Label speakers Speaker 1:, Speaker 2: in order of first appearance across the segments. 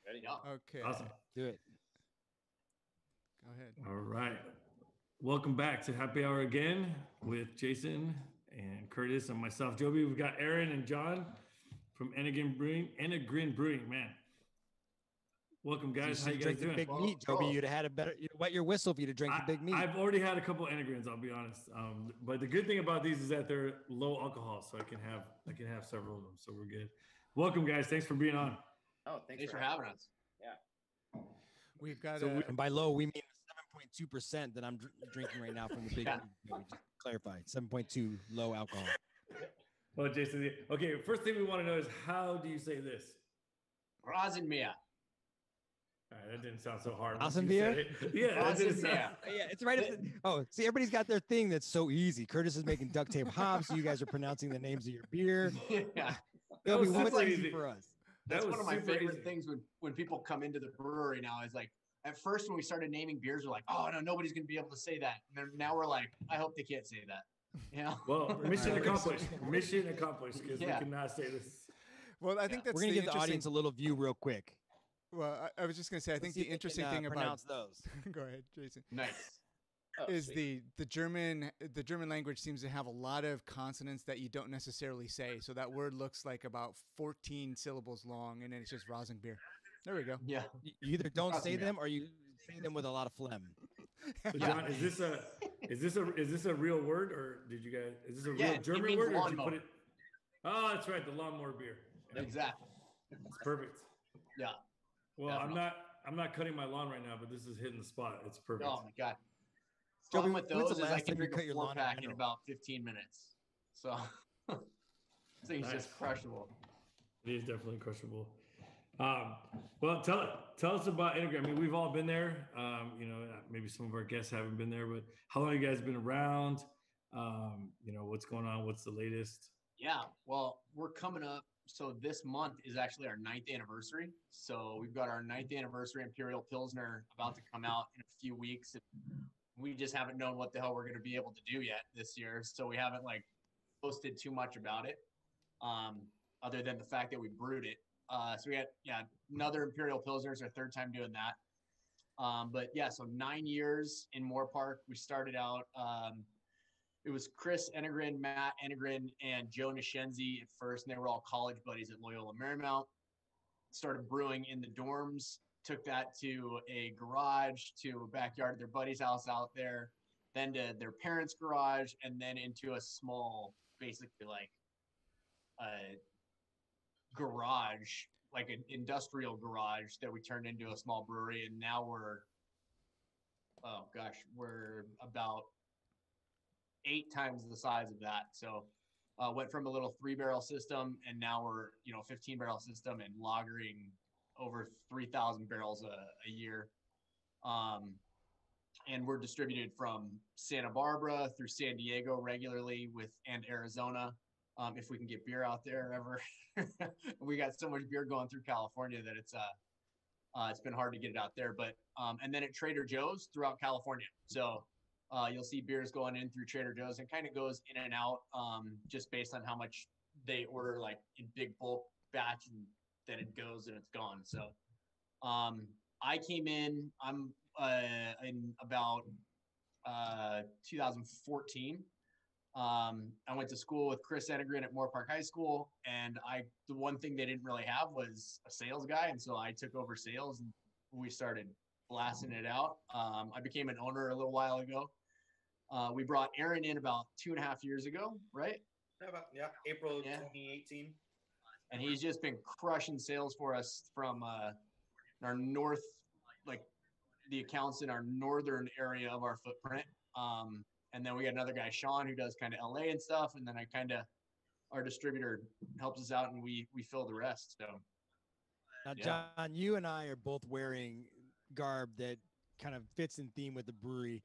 Speaker 1: Ready?
Speaker 2: Yeah.
Speaker 3: Okay.
Speaker 4: Awesome.
Speaker 5: Do it.
Speaker 3: Go ahead.
Speaker 4: All right. Welcome back to Happy Hour again with Jason and Curtis and myself, Joby. We've got Aaron and John from Enegren Brewing, man. Welcome, guys. How you guys doing?
Speaker 5: Big meat, Joby. You'd have had a better. You'd wet your whistle if you'd have drank the big meat.
Speaker 4: I've already had a couple Enegrens, I'll be honest. But the good thing about these is that they're low alcohol, so I can have several of them. So we're good. Welcome, guys. Thanks for being on.
Speaker 1: Oh, thanks
Speaker 2: for having us.
Speaker 1: Yeah.
Speaker 3: We've got
Speaker 5: and by low, we mean 7.2% that I'm drinking right now from the big. Just clarify, 7.2 low alcohol.
Speaker 4: Well, Jason, okay. First thing we want to know is how do you say this?
Speaker 2: Rasenmäher.
Speaker 4: All right, that didn't sound so hard.
Speaker 5: Rasenmäher?
Speaker 4: Yeah, that didn't sound.
Speaker 5: Yeah, it's right. See, everybody's got their thing that's so easy. Curtis is making duct tape hops. So you guys are pronouncing the names of your beer.
Speaker 2: Yeah,
Speaker 5: what's easy for us?
Speaker 2: That's one of my favorite things when people come into the brewery now is like, at first when we started naming beers, we're like, oh no, nobody's going to be able to say that. And then now we're like, I hope they can't say that. Yeah.
Speaker 4: Well, mission accomplished. Mission accomplished because we cannot say this.
Speaker 3: Well, I think that's
Speaker 5: we're going to give the audience a little view real quick.
Speaker 3: Well, I was just going to say, I think the interesting thing about
Speaker 5: those.
Speaker 3: Go ahead, Jason.
Speaker 2: Nice.
Speaker 3: Is the German language seems to have a lot of consonants that you don't necessarily say. So that word looks like about 14 syllables long, and then it's just Rasenbier. There we go.
Speaker 2: Yeah.
Speaker 5: You either don't say them or you say them with a lot of phlegm.
Speaker 4: So John, is this a real word, or did you guys? Is this a real German word, or did you put it? Oh, that's right, the lawnmower beer.
Speaker 2: Yeah. Exactly.
Speaker 4: It's perfect.
Speaker 2: Yeah.
Speaker 4: Well, I'm not cutting my lawn right now, but this is hitting the spot. It's perfect.
Speaker 2: Oh my god.
Speaker 5: Joby,
Speaker 2: problem with those is I can drink a
Speaker 5: your lawn
Speaker 2: pack in about 15 minutes. So this thing's just crushable.
Speaker 4: It is definitely crushable. Well, tell us about Enegren. I mean, we've all been there. Maybe some of our guests haven't been there, but how long have you guys been around? What's going on? What's the latest?
Speaker 2: Yeah, well, we're coming up. So this month is actually our 9th anniversary. So we've got our 9th anniversary Imperial Pilsner about to come out in a few weeks. We just haven't known what the hell we're going to be able to do yet this year. So we haven't posted too much about it other than the fact that we brewed it. So we had, another Imperial Pilsner. It's our 3rd time doing that. So 9 years in Moore Park. We started out, it was Chris Enegren, Matt Enegren, and Joe Nishenzi at first, and they were all college buddies at Loyola Marymount. Started brewing in the dorms, took that to a garage, to a backyard of their buddy's house out there, then to their parents' garage, and then into a small, basically a garage, like an industrial garage that we turned into a small brewery. And now we're about 8 times the size of that. So went from a little 3-barrel system, and now we're 15-barrel system and lagering over 3,000 barrels a year. And we're distributed from Santa Barbara through San Diego regularly and Arizona. If we can get beer out there ever. We got so much beer going through California that it's been hard to get it out there, but and then at Trader Joe's throughout California. So you'll see beers going in through Trader Joe's, and kind of goes in and out just based on how much they order, in big bulk batch, and then it goes and it's gone. So I came in, I'm in about 2014. I went to school with Chris Enegren at Moore Park High School, and the one thing they didn't really have was a sales guy, and so I took over sales, and we started blasting it out. I became an owner a little while ago. We brought Aaron in about 2.5 years ago, right?
Speaker 1: April 2018.
Speaker 2: And he's just been crushing sales for us from our north, the accounts in our northern area of our footprint. And then we got another guy, Sean, who does kind of LA and stuff. And then our distributor helps us out, and we fill the rest. So
Speaker 5: now, John, you and I are both wearing garb that kind of fits in theme with the brewery.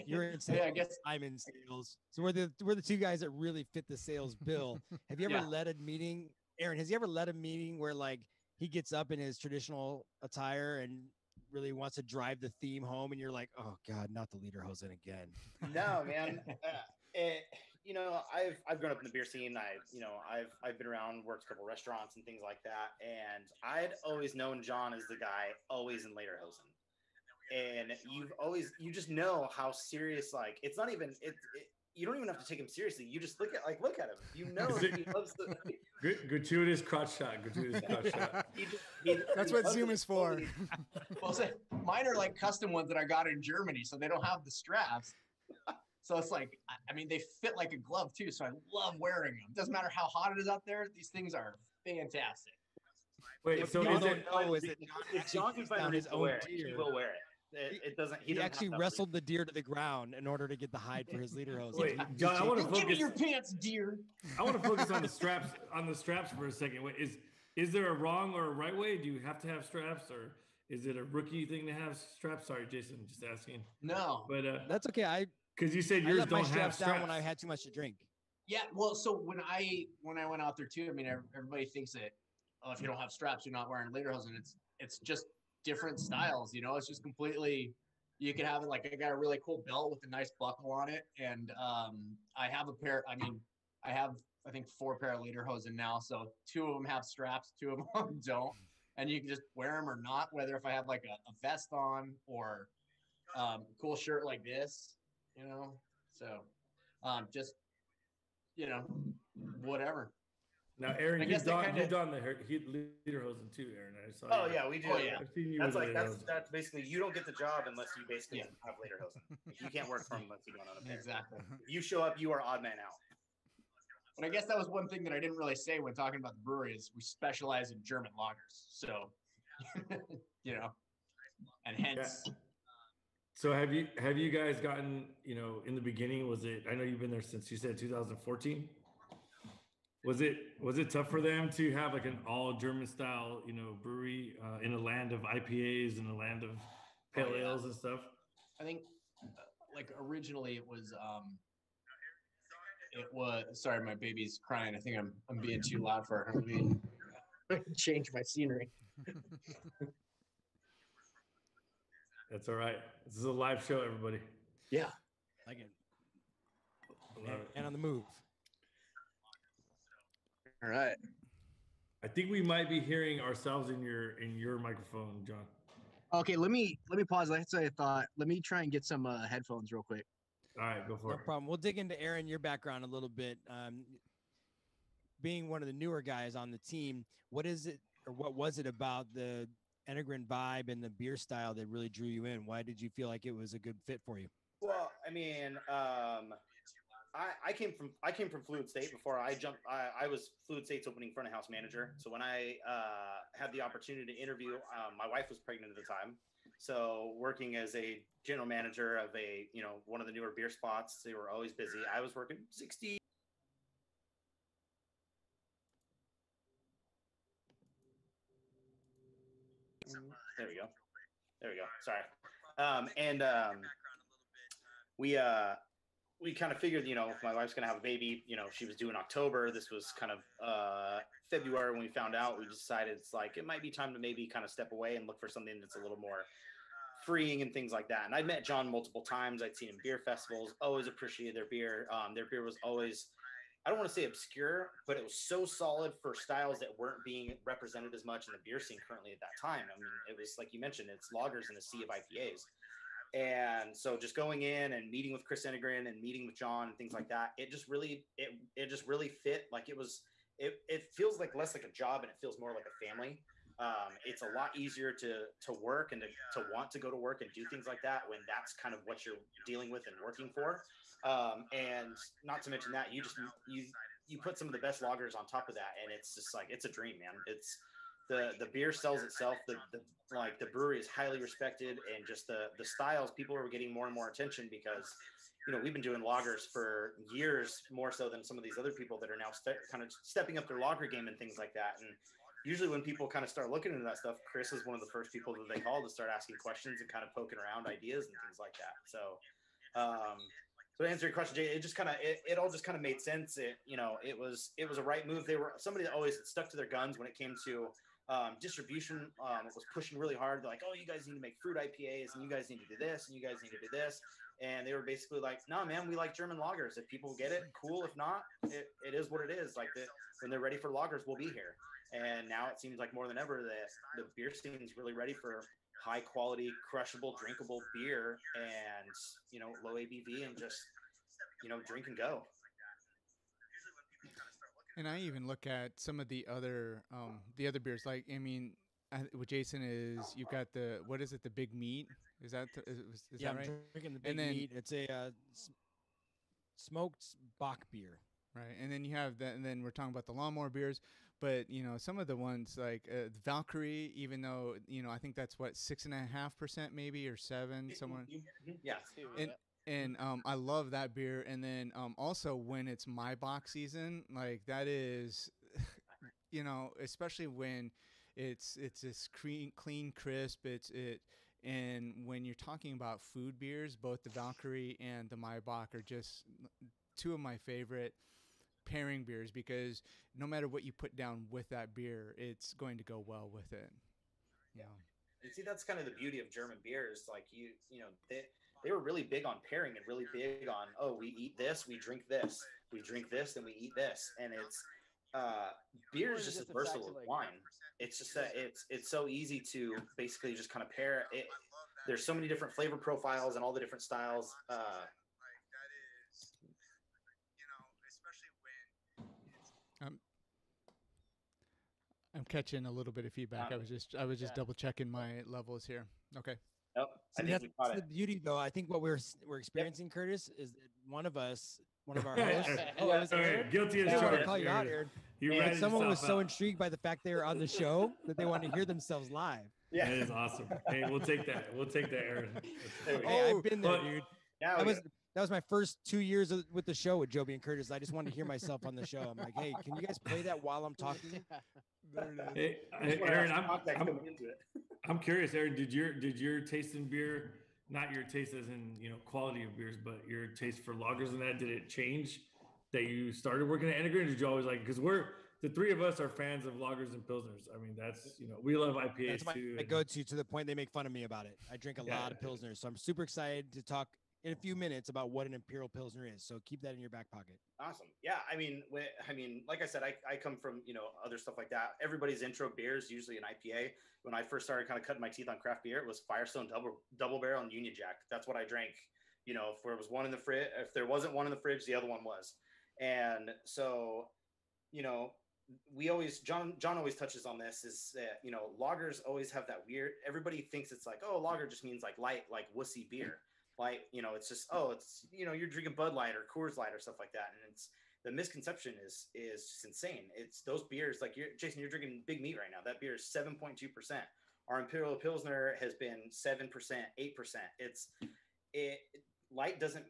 Speaker 5: You're in sales,
Speaker 2: I guess
Speaker 5: I'm in sales. So we're the two guys that really fit the sales bill. Have you ever led a meeting, Aaron? Has he ever led a meeting where he gets up in his traditional attire and really wants to drive the theme home, and you're like, oh God, not the leader hosing again?
Speaker 1: No, man. I've grown up in the beer scene. I've been around, worked a couple restaurants and things like that, and I'd always known John as the guy always in lederhosen. And you just know how serious, like, it's not even you don't even have to take him seriously. You just look at him. You know he loves the
Speaker 4: gratuitous crotch shot.
Speaker 3: That's what Zoom is for.
Speaker 2: Well, mine are like custom ones that I got in Germany, so they don't have the straps. So it's like, I mean, they fit like a glove too. So I love wearing them. Doesn't matter how hot it is out there. These things are fantastic.
Speaker 4: Wait, so
Speaker 5: John
Speaker 4: is it?
Speaker 1: if John can find his own deer, he will wear it. It doesn't.
Speaker 5: He actually wrestled the deer to the ground in order to get the hide for his lederhosen.
Speaker 4: Wait, John, I want to focus.
Speaker 2: Give me your pants, deer.
Speaker 4: I want to focus on the straps. For a second. Wait, is there a wrong or a right way? Do you have to have straps, or is it a rookie thing to have straps? Sorry, Jason, just asking.
Speaker 2: No,
Speaker 4: but
Speaker 5: that's okay.
Speaker 4: Because you said
Speaker 5: I
Speaker 4: yours
Speaker 5: let
Speaker 4: don't
Speaker 5: my
Speaker 4: have
Speaker 5: straps down
Speaker 4: straps
Speaker 5: when I had too much to drink.
Speaker 2: Yeah, well, so when I went out there too, I mean, everybody thinks that if you don't have straps, you're not wearing lederhosen. It's just different styles, you know. It's just completely. You can have it like I got a really cool belt with a nice buckle on it, and I have a pair. I mean, I have I think 4 pair of lederhosen now, so 2 of them have straps, 2 of them don't, and you can just wear them or not. Whether if I have like a vest on or cool shirt like this, you know. So just whatever.
Speaker 4: Now, Aaron, you've done the lederhosen too, Aaron. I saw.
Speaker 1: Oh yeah, we do.
Speaker 2: Oh, yeah.
Speaker 4: I've seen you
Speaker 1: That's basically, you don't get the job unless you basically have lederhosen. You can't work for them unless you don't own a pair.
Speaker 2: Exactly.
Speaker 1: If you show up, you are odd man out.
Speaker 2: And I guess that was one thing that I didn't really say when talking about the brewery is we specialize in German lagers. So, and hence.
Speaker 4: Yeah. So have you guys gotten, in the beginning, I know you've been there since, you said 2014. Was it tough for them to have like an all German style, brewery in a land of IPAs and a land of pale ales and stuff?
Speaker 2: I think like originally it was sorry, my baby's crying. I think I'm being too loud for her. Let me change my scenery.
Speaker 4: That's all right. This is a live show, everybody.
Speaker 2: Yeah.
Speaker 5: Like it. And on the move.
Speaker 2: All right.
Speaker 4: I think we might be hearing ourselves in your microphone, John.
Speaker 2: Okay, let me pause. That's what I thought. Let me try and get some headphones real quick.
Speaker 4: All right, go for it.
Speaker 5: No problem. We'll dig into Aaron, your background a little bit. Being one of the newer guys on the team, what is it, or what was it about the Enegren vibe and the beer style that really drew you in? Why did you feel like it was a good fit for you?
Speaker 1: Well, I mean, I came from Fluid State before I jumped. I was Fluid State's opening front of house manager. So when I had the opportunity to interview, my wife was pregnant at the time. So working as a general manager of one of the newer beer spots, they were always busy. I was working 60. There we go. Sorry. We kind of figured, if my wife's going to have a baby, she was due in October. This was kind of February when we found out. We decided it's like, it might be time to maybe kind of step away and look for something that's a little more freeing and things like that. And I'd met John multiple times. I'd seen him beer festivals, always appreciated their beer. Their beer was always, I don't want to say obscure, but it was so solid for styles that weren't being represented as much in the beer scene currently at that time. I mean, it was like you mentioned, it's lagers in a sea of IPAs. And so just going in and meeting with Chris Enegren and meeting with John and things like that, it just really fit. Like it feels like less like a job and it feels more like a family. It's a lot easier to work and to want to go to work and do things like that when that's kind of what you're dealing with and working for. And not to mention that you put some of the best lagers on top of that, and it's just like, it's a dream, man. It's the beer sells itself. The brewery is highly respected, and just the styles, people are getting more and more attention because, we've been doing lagers for years, more so than some of these other people that are now kind of stepping up their lager game and things like that. And usually when people kind of start looking into that stuff, Chris is one of the first people that they call to start asking questions and kind of poking around ideas and things like that. So, so to answer your question, Jay, it just kind of, it all just kind of made sense. It was a right move. They were somebody that always stuck to their guns when it came to distribution was pushing really hard. They're like, oh, you guys need to make fruit IPAs, and you guys need to do this, and you guys need to do this. And they were basically like, no, man, we like German lagers. If people get it, cool. If not, it is what it is. Like when they're ready for lagers, we'll be here. And now it seems like more than ever that the beer scene is really ready for high quality, crushable, drinkable beer, and low ABV, and just drink and go.
Speaker 3: And I even look at some of the other beers. Like, I mean, with Jason is you've got the, what is it, the Big Meat? Is that that right?
Speaker 5: I'm drinking the Big Meat. It's a smoked Bock beer.
Speaker 3: Right, and then you have that, and then we're talking about the lawnmower beers. But some of the ones like Valkyrie, even though I think that's what 6.5% maybe, or 7 somewhere.
Speaker 1: Yeah.
Speaker 3: And I love that beer. And then also when it's my box season, like that is, especially when it's this clean, crisp. And when you're talking about food beers, both the Valkyrie and the Maibach are just two of my favorite pairing beers, because no matter what you put down with that beer, it's going to go well with it.
Speaker 1: Yeah. And see, that's kind of the beauty of German beers. Like they were really big on pairing and really big on, oh, we eat this, we drink this, we drink this, and we eat this. And it's beer is just as versatile as wine. It's just that it's so easy to basically just kind of pair it. There's so many different flavor profiles and all the different styles.
Speaker 3: I'm catching a little bit of feedback. I was just double checking my levels here. Okay.
Speaker 1: Nope.
Speaker 5: So that's the beauty, though. I think what we're experiencing, Curtis, is that one of our hosts.
Speaker 4: Guilty as
Speaker 5: charged.
Speaker 4: To
Speaker 5: call you out, Aaron. And someone was so intrigued by the fact they were on the show that they wanted to hear themselves live.
Speaker 4: Yeah, that is awesome. Hey, we'll take that. We'll take that, Aaron.
Speaker 5: Hey, I've been there, dude.
Speaker 1: Yeah,
Speaker 5: that was my first 2 years with the show with Joby and Curtis. I just wanted to hear myself on the show. I'm like, hey, can you guys play that while I'm talking?
Speaker 4: Hey, Aaron, I'm curious, Aaron, did your taste in beer, not your taste as in quality of beers, but your taste for lagers and that, did it change that you started working at Enegren? Did you always like, because the three of us are fans of lagers and pilsners. I mean, that's we love IPAs too.
Speaker 5: I go to the point they make fun of me about it. I drink a lot of pilsners, so I'm super excited to talk in a few minutes about what an Imperial Pilsner is. So keep that in your back pocket.
Speaker 1: Awesome. Yeah. I mean, like I said, I come from, other stuff like that. Everybody's intro beer is usually an IPA. When I first started kind of cutting my teeth on craft beer, it was Firestone double barrel and Union Jack. That's what I drank. If there was one in the fridge, if there wasn't one in the fridge, the other one was. And so, John always touches on this, is that, lagers always have that weird, everybody thinks it's like, oh, lager just means like light, like wussy beer. Like, it's just, you're drinking Bud Light or Coors Light or stuff like that. And it's, the misconception is just insane. It's those beers, like Jason, you're drinking Big Meat right now. That beer is 7.2%. Our Imperial Pilsner has been 7%, 8%. Light doesn't,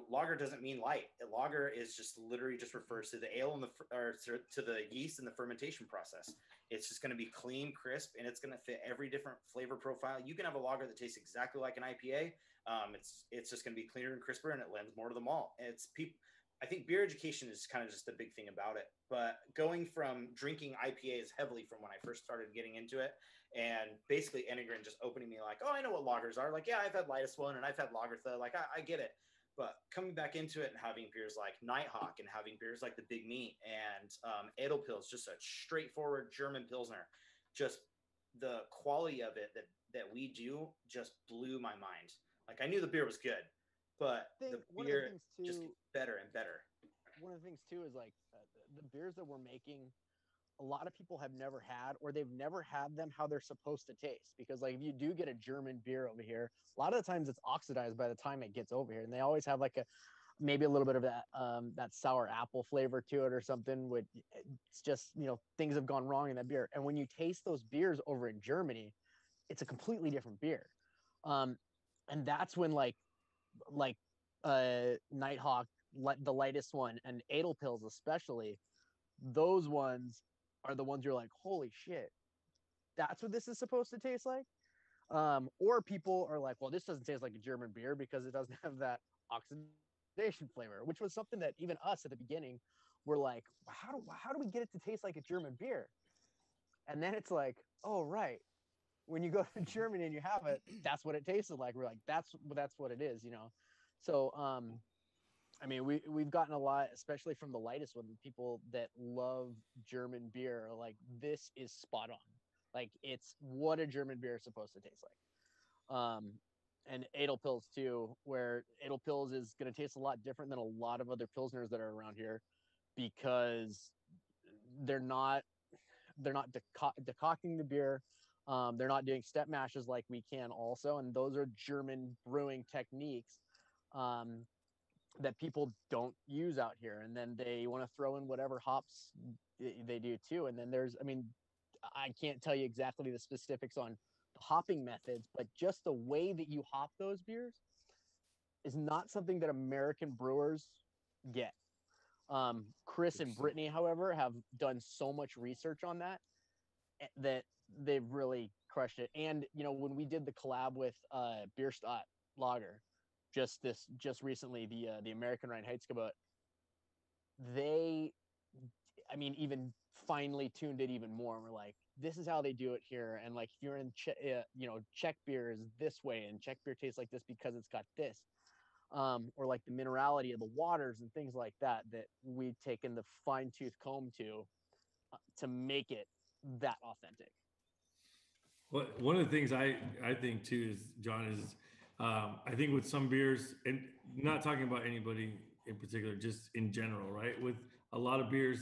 Speaker 1: lager doesn't mean light. A lager is just literally just refers to the ale to the yeast and the fermentation process. It's just going to be clean, crisp, and it's going to fit every different flavor profile. You can have a lager that tastes exactly like an IPA. It's just going to be cleaner and crisper, and it lends more to the malt. I think beer education is kind of just the big thing about it. But going from drinking IPAs heavily from when I first started getting into it, and basically Enegren just opening me like, oh, I know what lagers are. Like, yeah, I've had Lightest One and I've had Lagertha. Like, I get it. But coming back into it and having beers like Nighthawk and having beers like the Big Meat and Edelpils, just a straightforward German Pilsner, just the quality of it that we do just blew my mind. Like, I knew the beer was good, but the beer just gets better and better.
Speaker 6: One of the things too is like the beers that we're making, a lot of people have never had, or they've never had them how they're supposed to taste. Because like if you do get a German beer over here, a lot of the times it's oxidized by the time it gets over here, and they always have like maybe a little bit of that sour apple flavor to it or something. It's just, things have gone wrong in that beer. And when you taste those beers over in Germany, it's a completely different beer. And that's when like Nighthawk, the Lightest One, and Edelpils especially, those ones are the ones you're like, holy shit, that's what this is supposed to taste like. Or people are like, well, this doesn't taste like a German beer because it doesn't have that oxidation flavor, which was something that even us at the beginning were like, how do we get it to taste like a German beer? And then it's like, oh, right. When you go to Germany and you have it, that's what it tasted like. We're like, that's what it is, you know? So, I mean, we've gotten a lot, especially from the lightest one, people that love German beer. Like, this is spot on. Like, it's what a German beer is supposed to taste like. And Edelpils too, where Edelpils is going to taste a lot different than a lot of other Pilsners that are around here, because they're not decocting the beer. They're not doing step mashes like we can also, and those are German brewing techniques that people don't use out here. And then they want to throw in whatever hops they do too. And then there's, I mean, I can't tell you exactly the specifics on the hopping methods, but just the way that you hop those beers is not something that American brewers get. Chris and Brittany, however, have done so much research on that they've really crushed it. And you know, when we did the collab with Bierstadt Lager just recently, the American Reinheitsgebot, they, I mean, even finely tuned it even more. And we're like, this is how they do it here. And like, if you're in Czech beer is this way, and Czech beer tastes like this because it's got this. Or like the minerality of the waters and things like that we've taken the fine tooth comb to make it that authentic.
Speaker 4: Well, one of the things I think too is, John, is I think with some beers, and not talking about anybody in particular, just in general, right? With a lot of beers,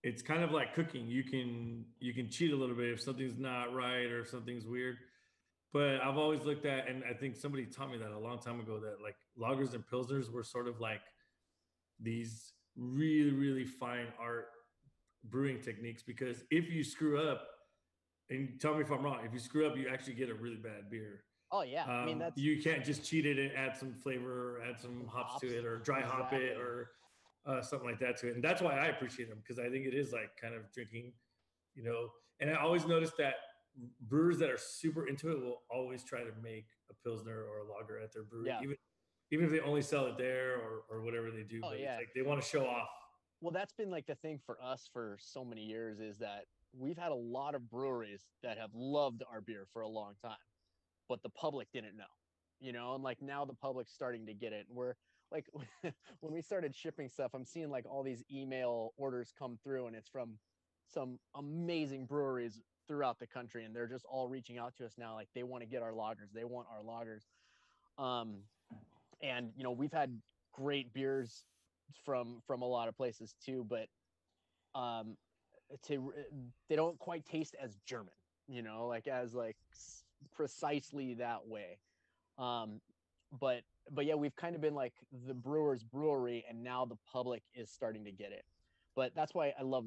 Speaker 4: it's kind of like cooking. You can cheat a little bit if something's not right or if something's weird. But I've always looked at, and I think somebody taught me that a long time ago, that like lagers and pilsners were sort of like these really, really fine art brewing techniques, because if you screw up, and tell me if I'm wrong, if you screw up, you actually get a really bad beer.
Speaker 6: Oh yeah, I mean, that's,
Speaker 4: you can't just cheat it and add some flavor, or add some hops to it, or dry hop it, or something like that to it. And that's why I appreciate them, because I think it is like kind of drinking, you know. And I always noticed that brewers that are super into it will always try to make a pilsner or a lager at their brewery, even if they only sell it there or whatever they do. But it's like they want to show off.
Speaker 6: Well, that's been like the thing for us for so many years, is that we've had a lot of breweries that have loved our beer for a long time, but the public didn't know, you know. And like, now the public's starting to get it. And we're like, when we started shipping stuff, I'm seeing like all these email orders come through, and it's from some amazing breweries throughout the country, and they're just all reaching out to us now, like they want to get our lagers, they want our lagers. And you know, we've had great beers from a lot of places too, but they don't quite taste as German, you know, like as like precisely that way. But yeah, we've kind of been like the brewer's brewery, and now the public is starting to get it. But that's why I love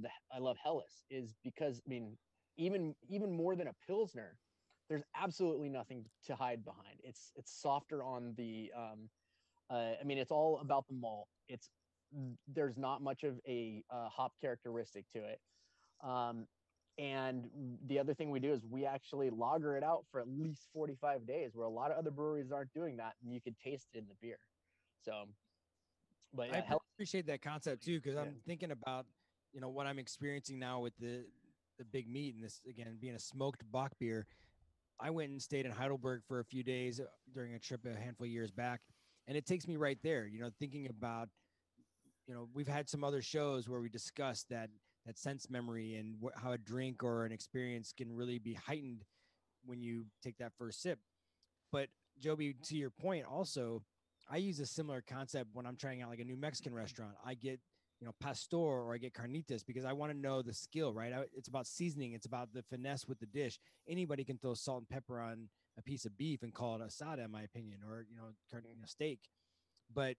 Speaker 6: Helles, is because, I mean, even more than a pilsner, there's absolutely nothing to hide behind. It's softer on the I mean, it's all about the malt. There's not much of a hop characteristic to it. And the other thing we do is we actually lager it out for at least 45 days, where a lot of other breweries aren't doing that, and you can taste it in the beer. So, but yeah,
Speaker 5: I appreciate that concept too, because I'm thinking about, you know, what I'm experiencing now with the big meat, and this, again, being a smoked Bock beer. I went and stayed in Heidelberg for a few days during a trip a handful of years back, and it takes me right there, you know, thinking about, you know, we've had some other shows where we discussed that sense memory and how a drink or an experience can really be heightened when you take that first sip. But Joby, to your point, also, I use a similar concept when I'm trying out like a new Mexican restaurant. I get, you know, pastor, or I get carnitas, because I want to know the skill, right? It's about seasoning. It's about the finesse with the dish. Anybody can throw salt and pepper on a piece of beef and call it asada, in my opinion, or, you know, steak. But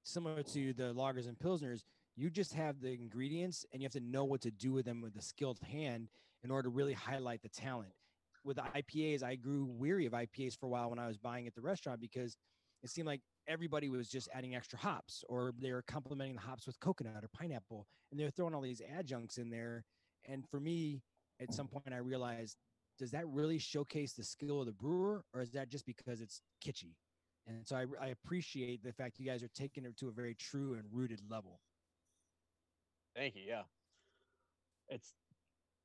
Speaker 5: similar to the lagers and pilsners, you just have the ingredients, and you have to know what to do with them with a skilled hand in order to really highlight the talent. With IPAs, I grew weary of IPAs for a while when I was buying at the restaurant, because it seemed like everybody was just adding extra hops, or they were complementing the hops with coconut or pineapple, and they're throwing all these adjuncts in there. And for me, at some point, I realized, does that really showcase the skill of the brewer, or is that just because it's kitschy? And so I appreciate the fact you guys are taking it to a very true and rooted level.
Speaker 6: Thank you. Yeah.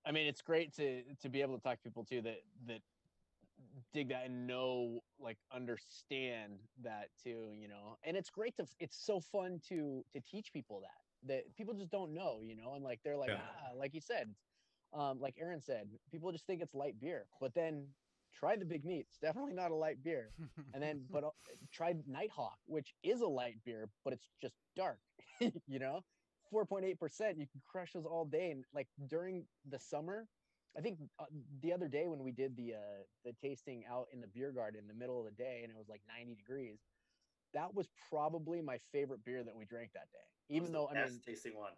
Speaker 6: I mean, it's great to be able to talk to people too that dig that and know, like, understand that too, you know. And it's great it's so fun to teach people that people just don't know, you know. And like they're like,
Speaker 4: Yeah.
Speaker 6: like you said, like Aaron said, people just think it's light beer, but then try the Big Meat. It's definitely not a light beer. And then but try Nighthawk, which is a light beer, but it's just dark. You know, 4.8%. You can crush those all day. And like during the summer, I think the other day when we did the tasting out in the beer garden in the middle of the day, and it was like 90 degrees, that was probably my favorite beer that we drank that day. Even though, I mean,
Speaker 1: tasting one.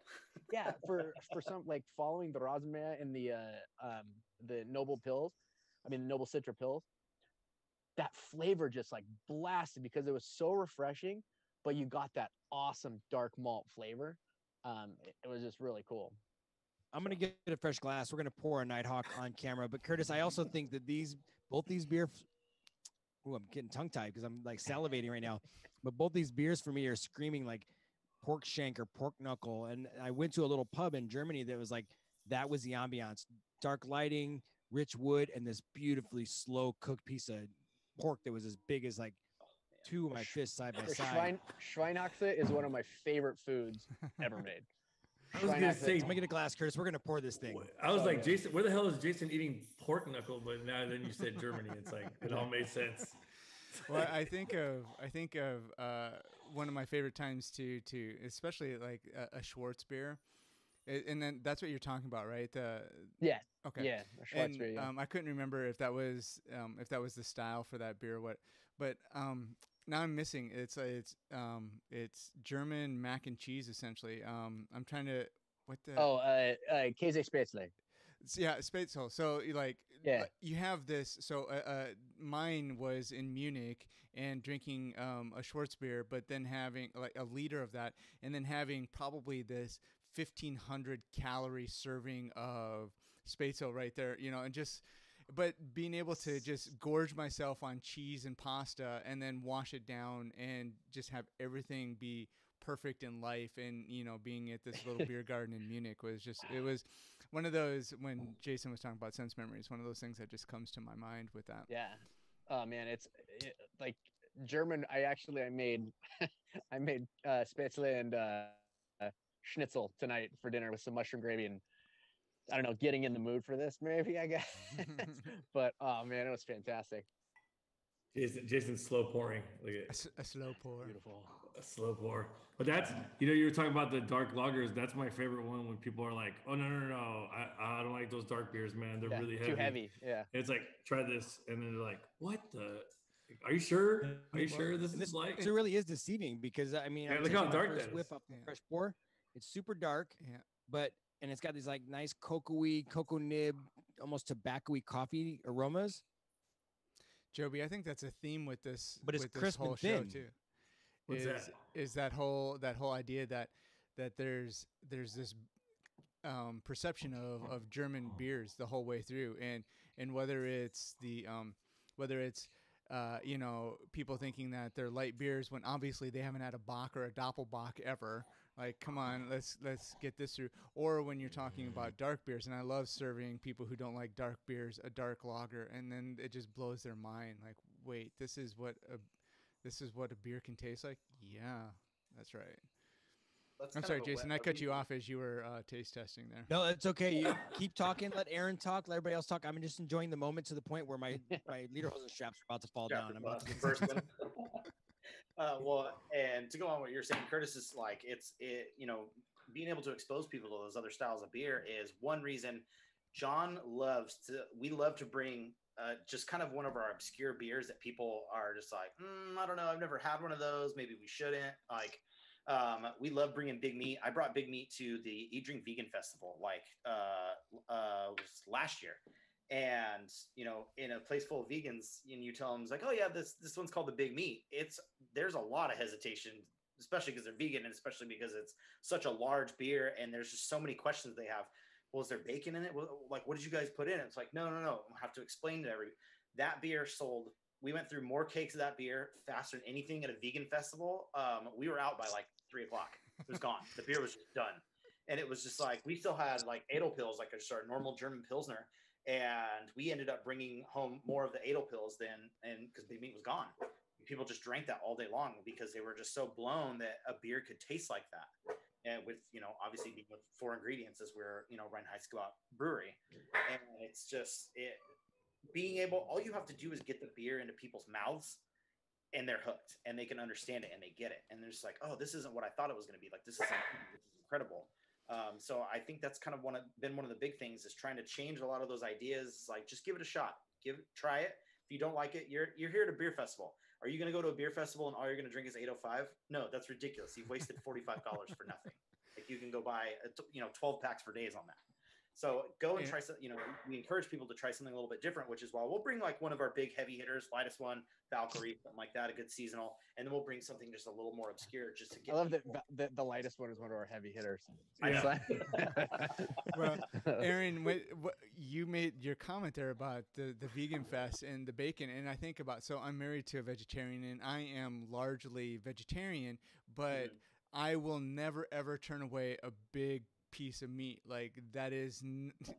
Speaker 6: yeah, for some, like, following the Rosenmeer and the Noble Pills, I mean Noble Citra Pills, that flavor just like blasted because it was so refreshing, but you got that awesome dark malt flavor. It was just really cool.
Speaker 5: I'm gonna get a fresh glass. We're gonna pour a Nighthawk on camera. But Curtis, I also think that both these beer. Ooh, I'm getting tongue tied because I'm like salivating right now. But both these beers for me are screaming like pork shank or pork knuckle. And I went to a little pub in Germany that was like, that was the ambiance: dark lighting, rich wood, and this beautifully slow cooked piece of pork that was as big as like two of my fists side by side.
Speaker 6: Schweinehaxe is one of my favorite foods ever made.
Speaker 4: I was gonna say,
Speaker 5: let's make it a glass, Curtis. We're gonna pour this thing.
Speaker 4: I was like, Jason, where the hell is Jason eating pork knuckle? But now then you said Germany, it's like it all made sense.
Speaker 3: Well, I think of one of my favorite times to especially like a Schwartz beer, and then that's what you're talking about, right?
Speaker 6: Yeah.
Speaker 3: Okay.
Speaker 6: Yeah.
Speaker 3: And I couldn't remember if that was the style for that beer, but now I'm missing. It's German mac and cheese essentially. I'm trying to
Speaker 6: Käse Spätzle.
Speaker 3: Yeah, Spätzle. So you have this. So mine was in Munich and drinking a Schwarz beer, but then having like a liter of that, and then having probably this 1,500 calorie serving of Spätzle right there, you know, and just. But being able to just gorge myself on cheese and pasta and then wash it down and just have everything be perfect in life, and you know, being at this little beer garden in Munich it was one of those, when Jason was talking about sense memories, one of those things that just comes to my mind with that.
Speaker 6: Yeah. Oh man, like German. I made I made Spätzle and schnitzel tonight for dinner with some mushroom gravy, and I don't know, getting in the mood for this, maybe, I guess. But oh man, it was fantastic.
Speaker 4: Jason's slow pouring. Look at
Speaker 3: a slow pour.
Speaker 6: Beautiful.
Speaker 4: A slow pour. But that's, you know, you were talking about the dark lagers. That's my favorite one, when people are like, oh no, I don't like those dark beers, man. They're really heavy.
Speaker 6: Too heavy. Yeah.
Speaker 4: And it's like, try this, and then they're like, what the? Are you sure? Are you sure this is like?
Speaker 5: It really is deceiving because I mean,
Speaker 4: look how dark that is.
Speaker 5: Whip up the fresh pour. It's super dark.
Speaker 3: Yeah.
Speaker 5: And it's got these like nice cocoa nib, almost tobacco-y coffee aromas.
Speaker 3: Joby, I think that's a theme with this,
Speaker 5: but it's
Speaker 3: with
Speaker 5: crisp
Speaker 3: this whole
Speaker 5: and thin.
Speaker 3: show too.
Speaker 4: What's
Speaker 3: that whole idea that there's this perception of German beers the whole way through, and whether it's you know, people thinking that they're light beers when obviously they haven't had a Bock or a Doppelbock ever. Like, come on, let's get this through. Or when you're talking about dark beers, and I love serving people who don't like dark beers a dark lager, and then it just blows their mind. Like, wait, this is what a beer can taste like? Yeah, that's right. I'm sorry, Jason. I cut you off as you were taste testing there.
Speaker 5: No, it's okay. You keep talking. Let Aaron talk. Let everybody else talk. I'm just enjoying the moment to the point where my lederhosen straps are about to fall down. I'm about to get
Speaker 1: first one. Well, and to go on what you're saying, Curtis, is like you know, being able to expose people to those other styles of beer is one reason. John we love to bring just kind of one of our obscure beers that people are just like, I don't know, I've never had one of those. Maybe we shouldn't. Like, we love bringing Big Meat. I brought Big Meat to the Eat Drink Vegan Festival was last year. And, you know, in a place full of vegans, and you tell them, it's like, oh yeah, this one's called the Big Meat. There's a lot of hesitation, especially because they're vegan, and especially because it's such a large beer, and there's just so many questions they have. Well, is there bacon in it? Like, what did you guys put in it? It's like, no. I have to explain to that beer sold. We went through more cakes of that beer faster than anything at a vegan festival. We were out by like 3:00. It was gone. The beer was just done. And it was just like, we still had like Edelpils, like just our normal German Pilsner. And we ended up bringing home more of the Edelpils and because Big Meat was gone. People just drank that all day long because they were just so blown that a beer could taste like that. And with, obviously being with 4 ingredients as we're, Reinheitsgebot brewery. And it's just, being able, all you have to do is get the beer into people's mouths and they're hooked and they can understand it and they get it. And they're just like, oh, this isn't what I thought it was going to be. Like, this is incredible. So I think that's kind of been one of the big things is trying to change a lot of those ideas. Like, just give it a shot, try it. If you don't like it, you're here at a beer festival. Are you going to go to a beer festival and all you're going to drink is 805? No, that's ridiculous. You've wasted $45 for nothing. Like, you can go buy 12 packs for days on that. So go and try some, we encourage people to try something a little bit different, which is why we'll bring like one of our big heavy hitters, lightest one, Valkyrie, something like that, a good seasonal. And then we'll bring something just a little more obscure just to get.
Speaker 6: I love that the lightest one is one of our heavy hitters.
Speaker 4: Yeah.
Speaker 3: Well, Aaron, what you made your comment there about the vegan fest and the bacon. And I think about, so I'm married to a vegetarian and I am largely vegetarian, but I will never, ever turn away a big piece of meat. Like, that is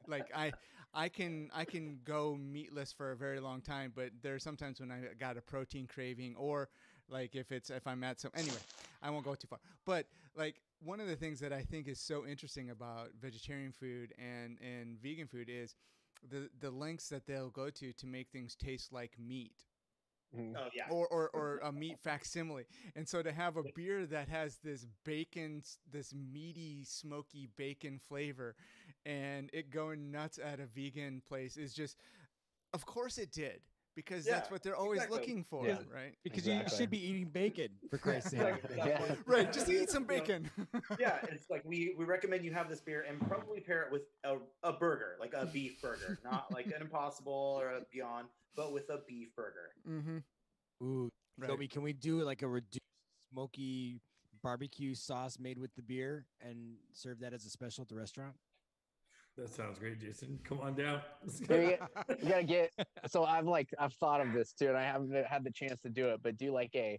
Speaker 3: like I can go meatless for a very long time, but there are sometimes when I got a protein craving, or like if I'm at some, anyway, I won't go too far. But like, one of the things that I think is so interesting about vegetarian food and vegan food is the lengths that they'll go to make things taste like meat.
Speaker 1: Oh yeah.
Speaker 3: Or a meat facsimile. And so to have a beer that has this bacon, this meaty, smoky bacon flavor, and it going nuts at a vegan place is just, of course it did. Because that's what they're always looking for, right?
Speaker 5: Because you should be eating bacon, for Christ's sake.
Speaker 3: Right, just eat some bacon.
Speaker 1: Yeah, it's like we recommend you have this beer and probably pair it with a burger, like a beef burger, not like an Impossible or a Beyond, but with a beef burger.
Speaker 3: Mm-hmm.
Speaker 5: Ooh, right. Can we do like a reduced smoky barbecue sauce made with the beer and serve that as a special at the restaurant?
Speaker 4: That sounds great, Jason. Come on down.
Speaker 6: You gotta get. So I've thought of this too, and I haven't had the chance to do it. But do like a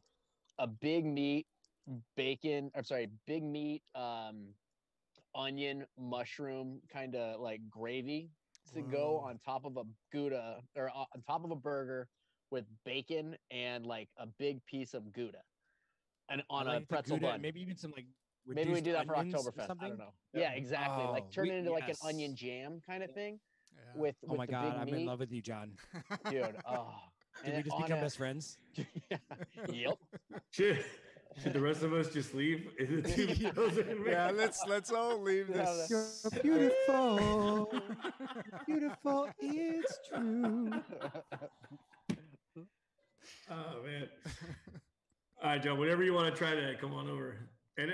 Speaker 6: big meat bacon. I'm sorry, big meat onion mushroom kind of like gravy to go on top of a Gouda or on top of a burger with bacon and like a big piece of Gouda, and on a pretzel bun.
Speaker 5: Maybe even some like.
Speaker 6: Maybe we do that for Oktoberfest. I don't know. Yeah, exactly.
Speaker 5: Oh,
Speaker 6: like turn it into like an onion jam kind of thing.
Speaker 3: Yeah.
Speaker 6: With
Speaker 5: oh my
Speaker 6: the
Speaker 5: God,
Speaker 6: big
Speaker 5: I'm
Speaker 6: meat.
Speaker 5: in love with you, John.
Speaker 6: Dude. Oh.
Speaker 5: Did we just become best friends?
Speaker 6: Yep.
Speaker 4: Should the rest of us just leave?
Speaker 3: Yeah, let's all leave this.
Speaker 5: You're beautiful. Beautiful, it's true.
Speaker 4: Oh man. All right, John, whenever you want to try that, come on over. And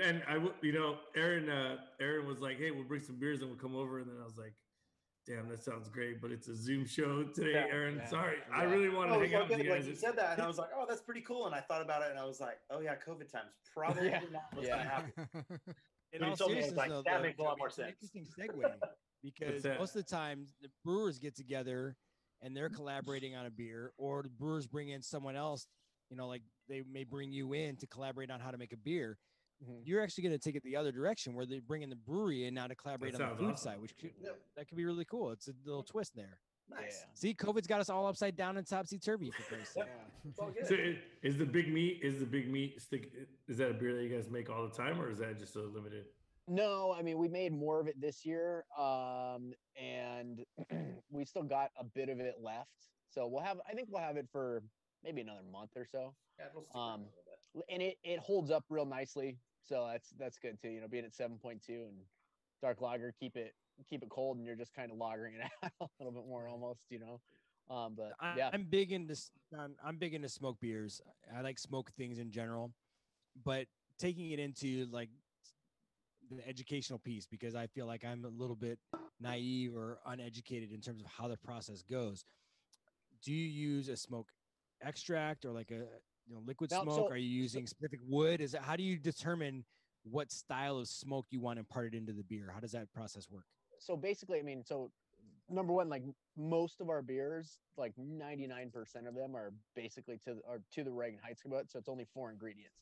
Speaker 4: Aaron was like, hey, we'll bring some beers and we'll come over. And then I was like, damn, that sounds great, but it's a Zoom show today, Aaron. Yeah. Sorry. Yeah. I really wanted to hang out with you guys.
Speaker 1: Like you said that, and I was like, oh, that's pretty cool. And I thought about it, and I was like, oh yeah, COVID times probably not what's gonna happen.
Speaker 5: In all seriousness,
Speaker 1: like,
Speaker 5: though,
Speaker 1: that makes a lot more sense.
Speaker 5: Interesting segue, because most of the time the brewers get together and they're collaborating on a beer, or the brewers bring in someone else. Like they may bring you in to collaborate on how to make a beer. You're actually going to take it the other direction, where they bring in the brewery and now to collaborate on the food side, which that could be really cool. It's a little twist there.
Speaker 1: Nice.
Speaker 5: See, COVID's got us all upside down and topsy-turvy for Christ's sake.
Speaker 4: So is the big meat stick? Is that a beer that you guys make all the time, or is that just a limited?
Speaker 6: No, I mean, we made more of it this year, and we still got a bit of it left. So I think we'll have it for maybe another month or so.
Speaker 1: Yeah, it'll stick around a little bit.
Speaker 6: And it holds up real nicely. So that's good too. Being at 7.2 and dark lager, keep it cold, and you're just kind of lagering it out a little bit more almost, But yeah,
Speaker 5: I'm big into smoke beers. I like smoke things in general, but taking it into like the educational piece, because I feel like I'm a little bit naive or uneducated in terms of how the process goes. Do you use a smoke extract or like a liquid smoke? Are you using specific wood? How do you determine what style of smoke you want imparted into the beer? How does that process work?
Speaker 6: So basically, number one, like most of our beers, like 99% of them are basically to the Reagan Heights, so it's only 4 ingredients.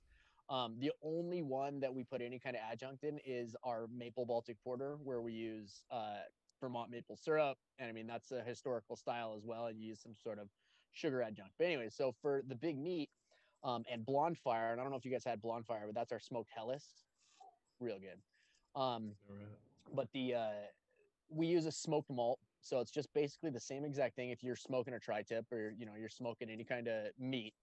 Speaker 6: The only one that we put any kind of adjunct in is our maple Baltic porter, where we use Vermont maple syrup. And I mean, that's a historical style as well. And you use some sort of sugar adjunct. But anyway, so for the big meat and Blonde Fire, and I don't know if you guys had Blonde Fire, but that's our smoked Helles. Real good. But we use a smoked malt. So it's just basically the same exact thing. If you're smoking a tri-tip or, you're smoking any kind of meat,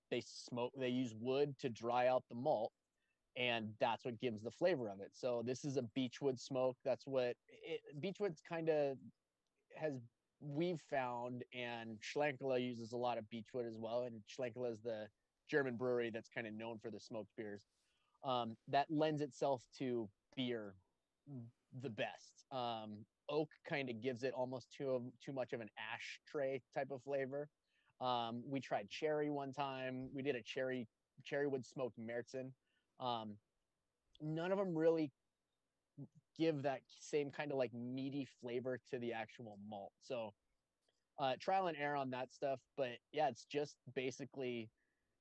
Speaker 6: they use wood to dry out the malt, and that's what gives the flavor of it. So this is a beechwood smoke. That's what beechwood's kind of we've found, and Schlenkele uses a lot of beechwood as well. And Schlenkele is the German brewery that's kind of known for the smoked beers. That lends itself to beer the best. Oak kind of gives it almost too much of an ashtray type of flavor. We tried cherry one time. We did a cherry wood smoked Märzen. None of them really give that same kind of like meaty flavor to the actual malt. So trial and error on that stuff. But yeah, it's just basically,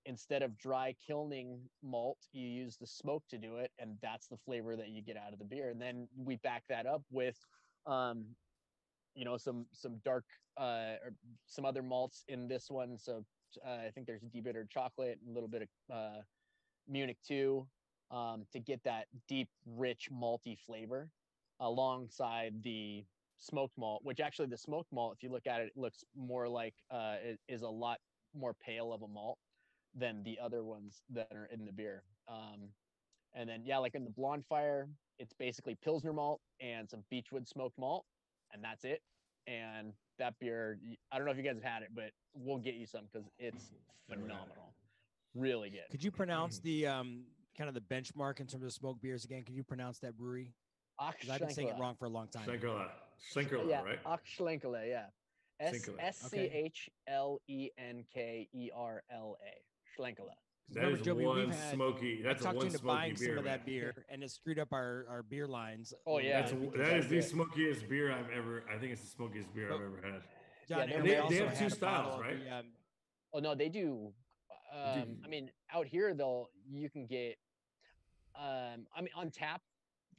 Speaker 6: instead of dry kilning malt, you use the smoke to do it, and that's the flavor that you get out of the beer. And then we back that up with some dark or some other malts in this one. So I think there's de-bittered chocolate, a little bit of Munich 2 to get that deep, rich, malty flavor alongside the smoked malt, which actually the smoked malt, if you look at it, it looks more like it is a lot more pale of a malt than the other ones that are in the beer. And then, yeah, like in the Blonde Fire, it's basically Pilsner malt and some beechwood smoked malt, and that's it. And that beer, I don't know if you guys have had it, but we'll get you some because it's phenomenal. Really good.
Speaker 5: Could you pronounce the kind of the benchmark in terms of smoked beers again? Can you pronounce that brewery? Because I've been saying it wrong for a long time.
Speaker 4: Schlenkele,
Speaker 6: yeah,
Speaker 4: right?
Speaker 6: Schlenkele, yeah. Schlenkele. Schlenkele.
Speaker 4: That is
Speaker 5: Joby,
Speaker 4: one smoky. That's
Speaker 5: I
Speaker 4: a
Speaker 5: talked
Speaker 4: one
Speaker 5: into
Speaker 4: smoky
Speaker 5: buying
Speaker 4: beer.
Speaker 5: some of that beer, and it screwed up our beer lines.
Speaker 6: Oh yeah,
Speaker 4: that is the smokiest beer I've ever. I think it's the smokiest beer I've ever had.
Speaker 5: John,
Speaker 6: yeah,
Speaker 4: they have two styles, right?
Speaker 6: Oh no, they do. I mean, out here you can get. I mean, on tap,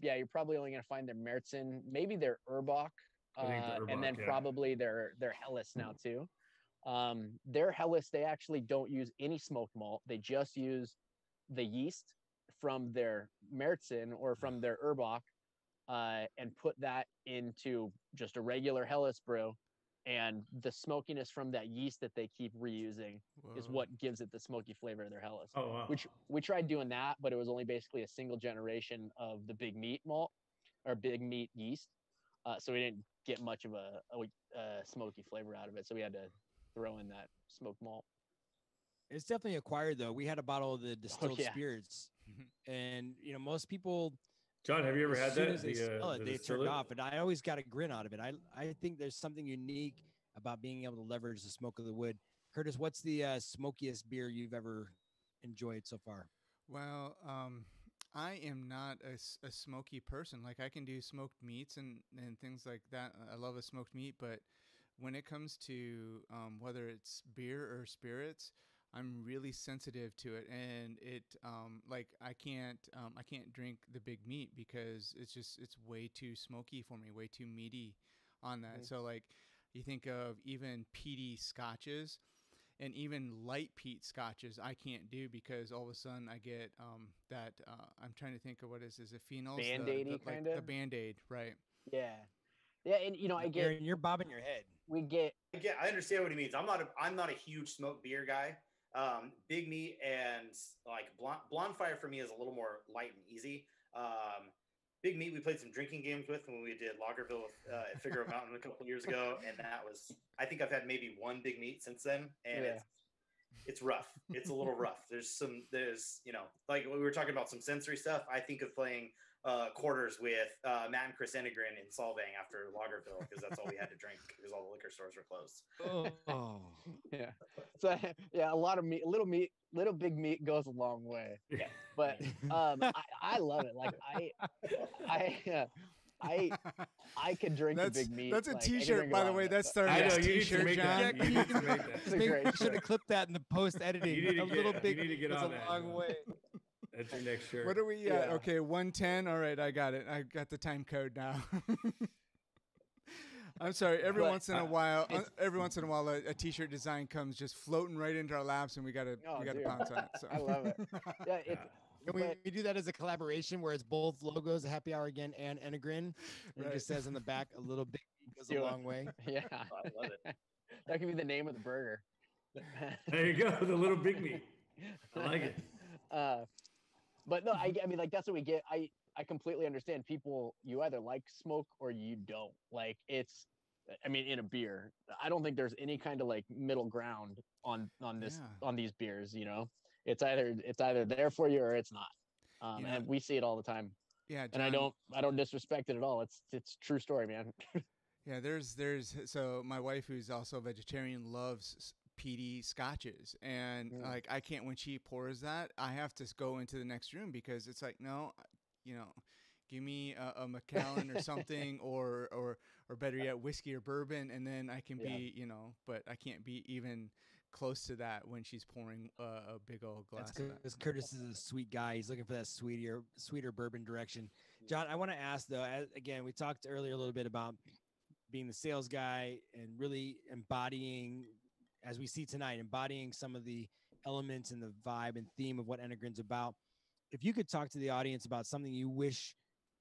Speaker 6: yeah, you're probably only gonna find their Märzen, maybe their Urbach, and then probably their Helles now too. Their Helles, they actually don't use any smoked malt. They just use the yeast from their Märzen or from their Urbach, and put that into just a regular Helles brew. And the smokiness from that yeast that they keep reusing is what gives it the smoky flavor of their Helles.
Speaker 4: Oh, wow.
Speaker 6: Which we tried doing that, but it was only basically a single generation of the big meat malt or big meat yeast. So we didn't get much of a smoky flavor out of it. So we had to throw in that smoked malt.
Speaker 5: It's definitely acquired though. We had a bottle of the distilled spirits, and most people.
Speaker 4: John, have you ever had that?
Speaker 5: As they smell it, they turned off, and I always got a grin out of it. I think there's something unique about being able to leverage the smoke of the wood. Curtis, what's the smokiest beer you've ever enjoyed so far?
Speaker 3: Well, I am not a smoky person. Like, I can do smoked meats and things like that. I love a smoked meat, but when it comes to whether it's beer or spirits, I'm really sensitive to it, and it like I can't drink the big meat because it's way too smoky for me, way too meaty on that. Mm-hmm. So like you think of even peaty scotches and even light peat scotches I can't do because all of a sudden I get that I'm trying to think of what is it phenols,
Speaker 6: Band-Aid-y kind of
Speaker 3: the Band-Aid, right?
Speaker 6: Yeah, and I get
Speaker 5: Aaron, you're bobbing your head.
Speaker 1: I understand what he means. I'm not a huge smoked beer guy. Big meat and like Blonde Fire for me is a little more light and easy. Big meat we played some drinking games with when we did Lagerville at Figaro Mountain a couple of years ago, and I think I've had maybe one big meat since then, and it's rough. It's a little rough. There's like we were talking about some sensory stuff. I think of playing quarters with Matt and Chris Enegren in Solvang after Lagerville because that's all we had to drink because all the liquor stores were closed.
Speaker 5: Oh,
Speaker 6: yeah. So yeah, a lot of meat, little big meat goes a long way.
Speaker 1: Yeah.
Speaker 6: But I love it. Like I could drink the big meat.
Speaker 3: That's a
Speaker 6: like, I can
Speaker 3: T-shirt,
Speaker 6: drink a
Speaker 3: by
Speaker 6: lot
Speaker 3: the
Speaker 6: of
Speaker 3: way.
Speaker 6: it,
Speaker 3: That's
Speaker 6: but-
Speaker 3: our
Speaker 4: I know
Speaker 3: next
Speaker 4: you need to
Speaker 3: T-shirt,
Speaker 4: make
Speaker 3: John.
Speaker 4: that. You need to make that.
Speaker 6: It's a great
Speaker 5: You should
Speaker 6: shirt.
Speaker 5: have clipped that in the post editing.
Speaker 4: You need to
Speaker 5: A
Speaker 4: get-
Speaker 5: little
Speaker 4: you
Speaker 5: big
Speaker 4: need to get
Speaker 5: goes
Speaker 4: on
Speaker 5: a
Speaker 4: that.
Speaker 5: long way.
Speaker 4: That's your next shirt.
Speaker 3: What are we?
Speaker 6: Yeah.
Speaker 3: Okay, 110. All right, I got it. I got the time code now. I'm sorry. Every
Speaker 6: But,
Speaker 3: once in a while,
Speaker 6: it's-
Speaker 3: a T-shirt design comes just floating right into our laps, and we gotta
Speaker 6: Oh,
Speaker 3: to
Speaker 6: dude.
Speaker 3: pounce on it. So.
Speaker 6: I love it. Yeah, it's
Speaker 5: Can we do that as a collaboration where it's both logos, Happy Hour Again and Enegren? And
Speaker 3: Right.
Speaker 5: it just says on the back, a little big goes
Speaker 6: Do
Speaker 5: a
Speaker 6: it.
Speaker 5: long way.
Speaker 6: yeah.
Speaker 1: I love it.
Speaker 6: That could be the name of the burger.
Speaker 4: There you go. The little big meat. I like it.
Speaker 6: But no, I mean, like that's what we get. I completely understand people. You either like smoke or you don't. Like it's, I mean, in a beer, I don't think there's any kind of like middle ground on this
Speaker 3: Yeah.
Speaker 6: on these beers. You know, it's either there for you or it's not.
Speaker 3: You know-
Speaker 6: And we see it all the time.
Speaker 3: Yeah,
Speaker 6: And I
Speaker 3: John,
Speaker 6: don't disrespect it at all. It's true story, man.
Speaker 3: Yeah, there's so my wife, who's also a vegetarian, loves peaty scotches, and
Speaker 6: Mm.
Speaker 3: like I can't, when she pours that, I have to go into the next room because it's like, no, you know, give me a Macallan or something, or better yet, whiskey or bourbon, and then I can
Speaker 6: Yeah.
Speaker 3: be, you know, but I can't be even close to that when she's pouring a big old glass.
Speaker 5: That's
Speaker 3: of that.
Speaker 5: because Curtis is a sweet guy. He's looking for that sweeter bourbon direction. John, I want to ask though, again, we talked earlier a little bit about being the sales guy and really embodying, as we see tonight, embodying some of the elements and the vibe and theme of what Enegren's about. If you could talk to the audience about something you wish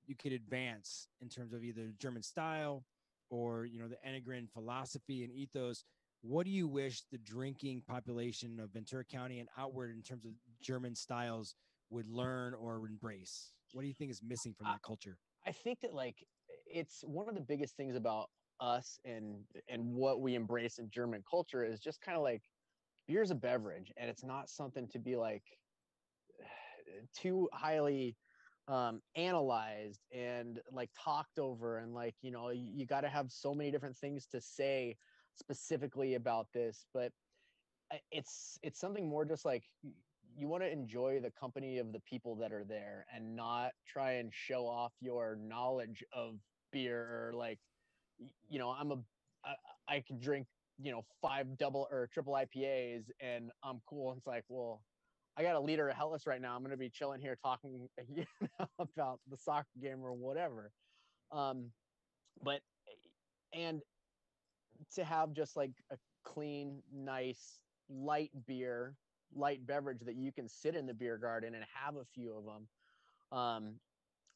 Speaker 5: you could advance in terms of either German style or, you know, the Enegren philosophy and ethos, what do you wish the drinking population of Ventura County and outward in terms of German styles would learn or embrace? What do you think is missing from that culture?
Speaker 6: I think that like it's one of the biggest things about us and what we embrace in German culture is just kind of like beer's a beverage, and it's not something to be like too highly analyzed and like talked over, and like, you know, you got to have so many different things to say specifically about this, but it's something more just like you want to enjoy the company of the people that are there and not try and show off your knowledge of beer, or like, you know, I can drink, you know, 5 double or triple IPAs and I'm cool. It's like, well, I got a liter of Hellas right now. I'm going to be chilling here talking, you know, about the soccer game or whatever. But, and to have just like a clean, nice, light beer, light beverage that you can sit in the beer garden and have a few of them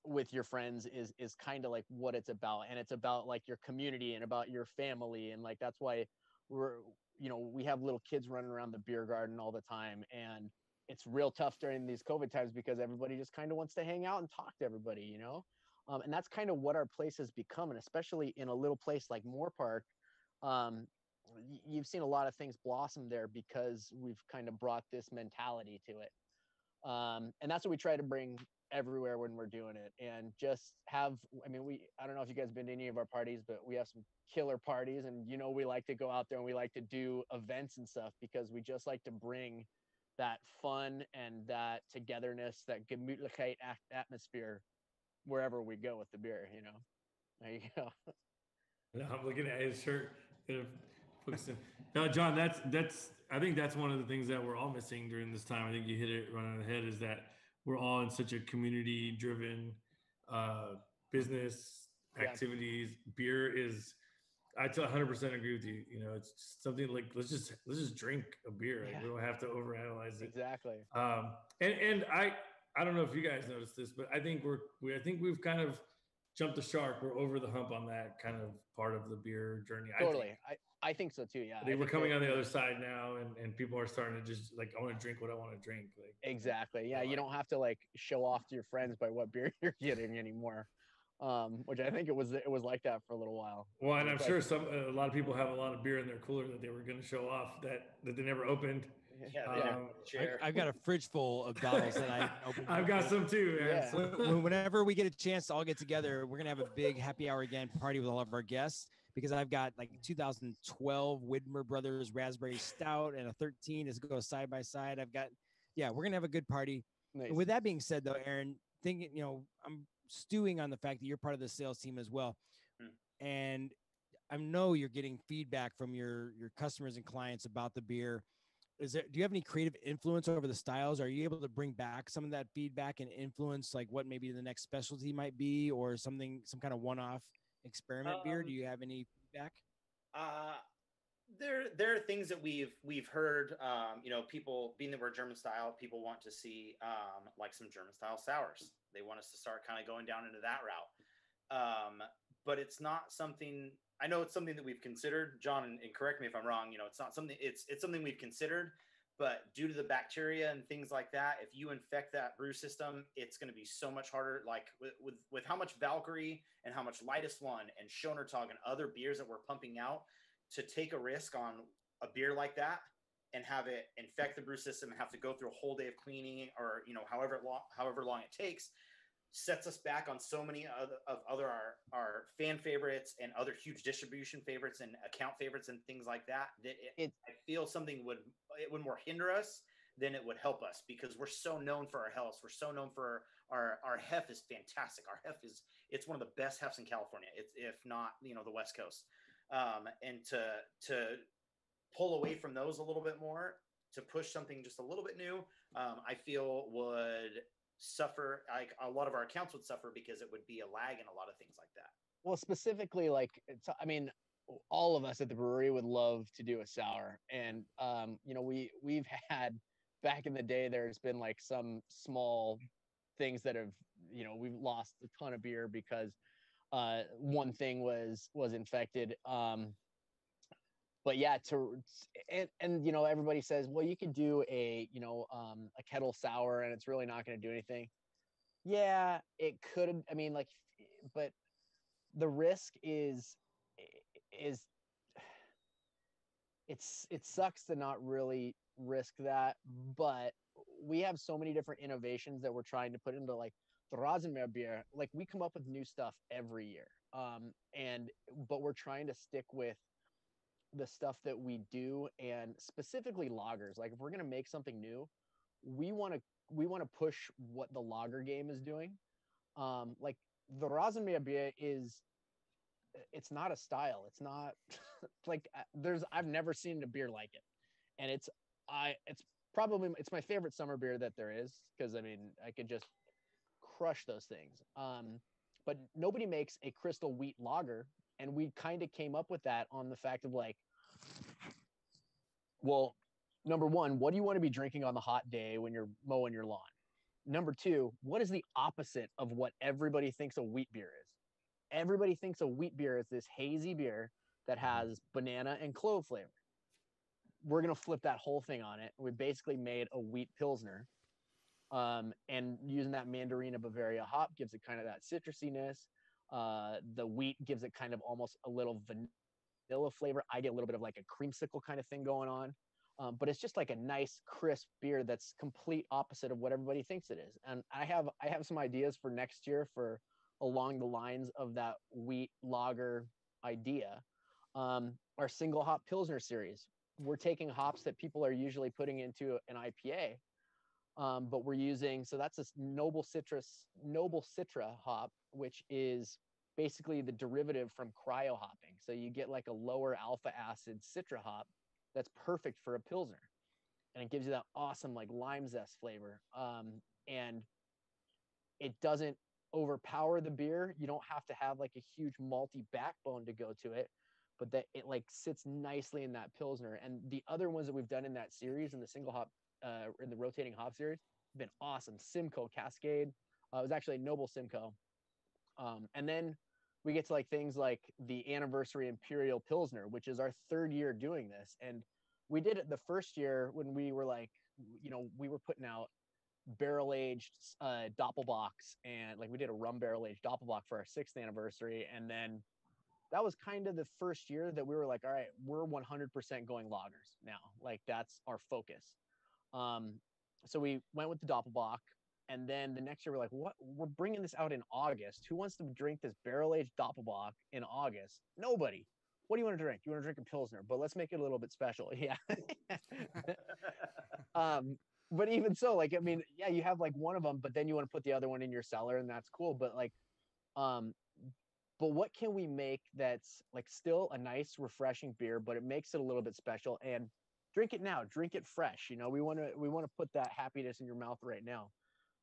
Speaker 6: with your friends is kind of like what it's about. And it's about like your community and about your family. And like, that's why we have little kids running around the beer garden all the time. And it's real tough during these COVID times because everybody just kind of wants to hang out and talk to everybody, you know? And that's kind of what our place has become. And especially in a little place like Moore Park, you've seen a lot of things blossom there because we've kind of brought this mentality to it. And that's what we try to bring everywhere when we're doing it, and just have, I don't know if you guys been to any of our parties, but we have some killer parties, and, you know, we like to go out there and we like to do events and stuff because we just like to bring that fun and that togetherness, that Gemütlichkeit atmosphere wherever we go with the beer, you know. There you go.
Speaker 4: I'm looking at his shirt. No, John, that's I think that's one of the things that we're all missing during this time. I think you hit it right on the head, is that we're all in such a community driven business activities. Beer is, I 100% agree with you. You know, it's just something like, let's just drink a beer. Like, we don't have to overanalyze it.
Speaker 6: Exactly.
Speaker 4: And I don't know if you guys noticed this, but I think we've kind of jumped the shark. We're over the hump on that kind of part of the beer journey.
Speaker 6: Totally. I think so too. Yeah.
Speaker 4: I think we're coming on the other side now, and people are starting to just like, I want to drink what I want to drink. Like,
Speaker 6: exactly. Yeah. You don't have to like show off to your friends by what beer you're getting anymore. Which I think it was like that for a little while.
Speaker 4: Well, and I'm sure a lot of people have a lot of beer in their cooler that they were going to show off that they never opened.
Speaker 1: Yeah,
Speaker 5: I've got a fridge full of bottles that I opened.
Speaker 4: I've got some too.
Speaker 6: Yeah.
Speaker 5: Whenever we get a chance to all get together, we're gonna have a big happy hour again party with all of our guests, because I've got like 2012 Widmer Brothers Raspberry Stout and a 13 to go side by side. We're gonna have a good party.
Speaker 6: Nice.
Speaker 5: And with that being said, though, Aaron, thinking, I'm stewing on the fact that you're part of the sales team as well. And I know you're getting feedback from your customers and clients about the beer. Do you have any creative influence over the styles? Are you able to bring back some of that feedback and influence like what maybe the next specialty might be, or some kind of one-off experiment beer? Do you have any feedback?
Speaker 1: There are things that we've heard, people, being that we're German style, people want to see like some German style sours. They want us to start kind of going down into that route. But it's not something, I know it's something that we've considered, John, and correct me if I'm wrong, it's not something, it's something we've considered, but due to the bacteria and things like that, if you infect that brew system, it's going to be so much harder. Like with how much Valkyrie and how much Lightest One and Schonertag and other beers that we're pumping out, to take a risk on a beer like that and have it infect the brew system and have to go through a whole day of cleaning, or however long it takes, sets us back on so many other our fan favorites and other huge distribution favorites and account favorites and things like that. I feel something it would more hinder us than it would help us, because we're so known for our health. We're so known for our hef is fantastic. Our hef it's one of the best hefs in California. It's, if not, the West Coast. And to pull away from those a little bit more, to push something just a little bit new, I feel would suffer. Like a lot of our accounts would suffer, because it would be a lag in a lot of things like that.
Speaker 6: Well, specifically, all of us at the brewery would love to do a sour, and we've had, back in the day, there's been like some small things that have, we've lost a ton of beer because one thing was infected. But yeah, everybody says, well, you could do a kettle sour and it's really not going to do anything. Yeah, it could. But the risk is it sucks to not really risk that. But we have so many different innovations that we're trying to put into, like the Rasenmäher beer. Like, we come up with new stuff every year. But we're trying to stick with the stuff that we do, and specifically lagers. Like, if we're going to make something new, we want to push what the lager game is doing. Like the Rasenmäher beer it's not a style. It's not like I've never seen a beer like it. And it's my favorite summer beer that there is, because I could just crush those things. But nobody makes a crystal wheat lager, and we kind of came up with that on the fact of like, well, number one, what do you want to be drinking on the hot day when you're mowing your lawn? Number two, what is the opposite of what everybody thinks a wheat beer is? Everybody thinks a wheat beer is this hazy beer that has banana and clove flavor. We're going to flip that whole thing on it. We basically made a wheat Pilsner. And using that Mandarina Bavaria hop gives it kind of that citrusiness. The wheat gives it kind of almost a little vanilla flavor. I get a little bit of like a creamsicle kind of thing going on. But it's just like a nice, crisp beer that's complete opposite of what everybody thinks it is. And I have some ideas for next year for along the lines of that wheat lager idea. Our single hop Pilsner series, we're taking hops that people are usually putting into an IPA. But we're using, so that's this Noble Citra hop, which is basically the derivative from cryo hopping. So you get like a lower alpha acid Citra hop that's perfect for a Pilsner. And it gives you that awesome like lime zest flavor. And it doesn't overpower the beer. You don't have to have like a huge malty backbone to go to it, but that it like sits nicely in that Pilsner. And the other ones that we've done in that series, in the single hop, in the rotating hop series, have been awesome. Simcoe Cascade, it was actually Noble Simcoe. And then we get to like things like the Anniversary Imperial Pilsner, which is our third year doing this. And we did it the first year when we were like, we were putting out barrel-aged Doppelbocks, and like we did a rum barrel-aged Doppelbock for our 6th anniversary. And then that was kind of the first year that we were like, all right, we're 100% going lagers now. Like, that's our focus. So we went with the Doppelbock, and then the next year we're like, what? We're bringing this out in August. Who wants to drink this barrel-aged Doppelbock in August? Nobody. What do you want to drink? You want to drink a Pilsner, but let's make it a little bit special. Yeah. but even so, like, I mean, yeah, you have like one of them, but then you want to put the other one in your cellar, and that's cool. But like, um, but what can we make that's like still a nice, refreshing beer, but it makes it a little bit special? And drink it now, drink it fresh. You know, we want to put that happiness in your mouth right now.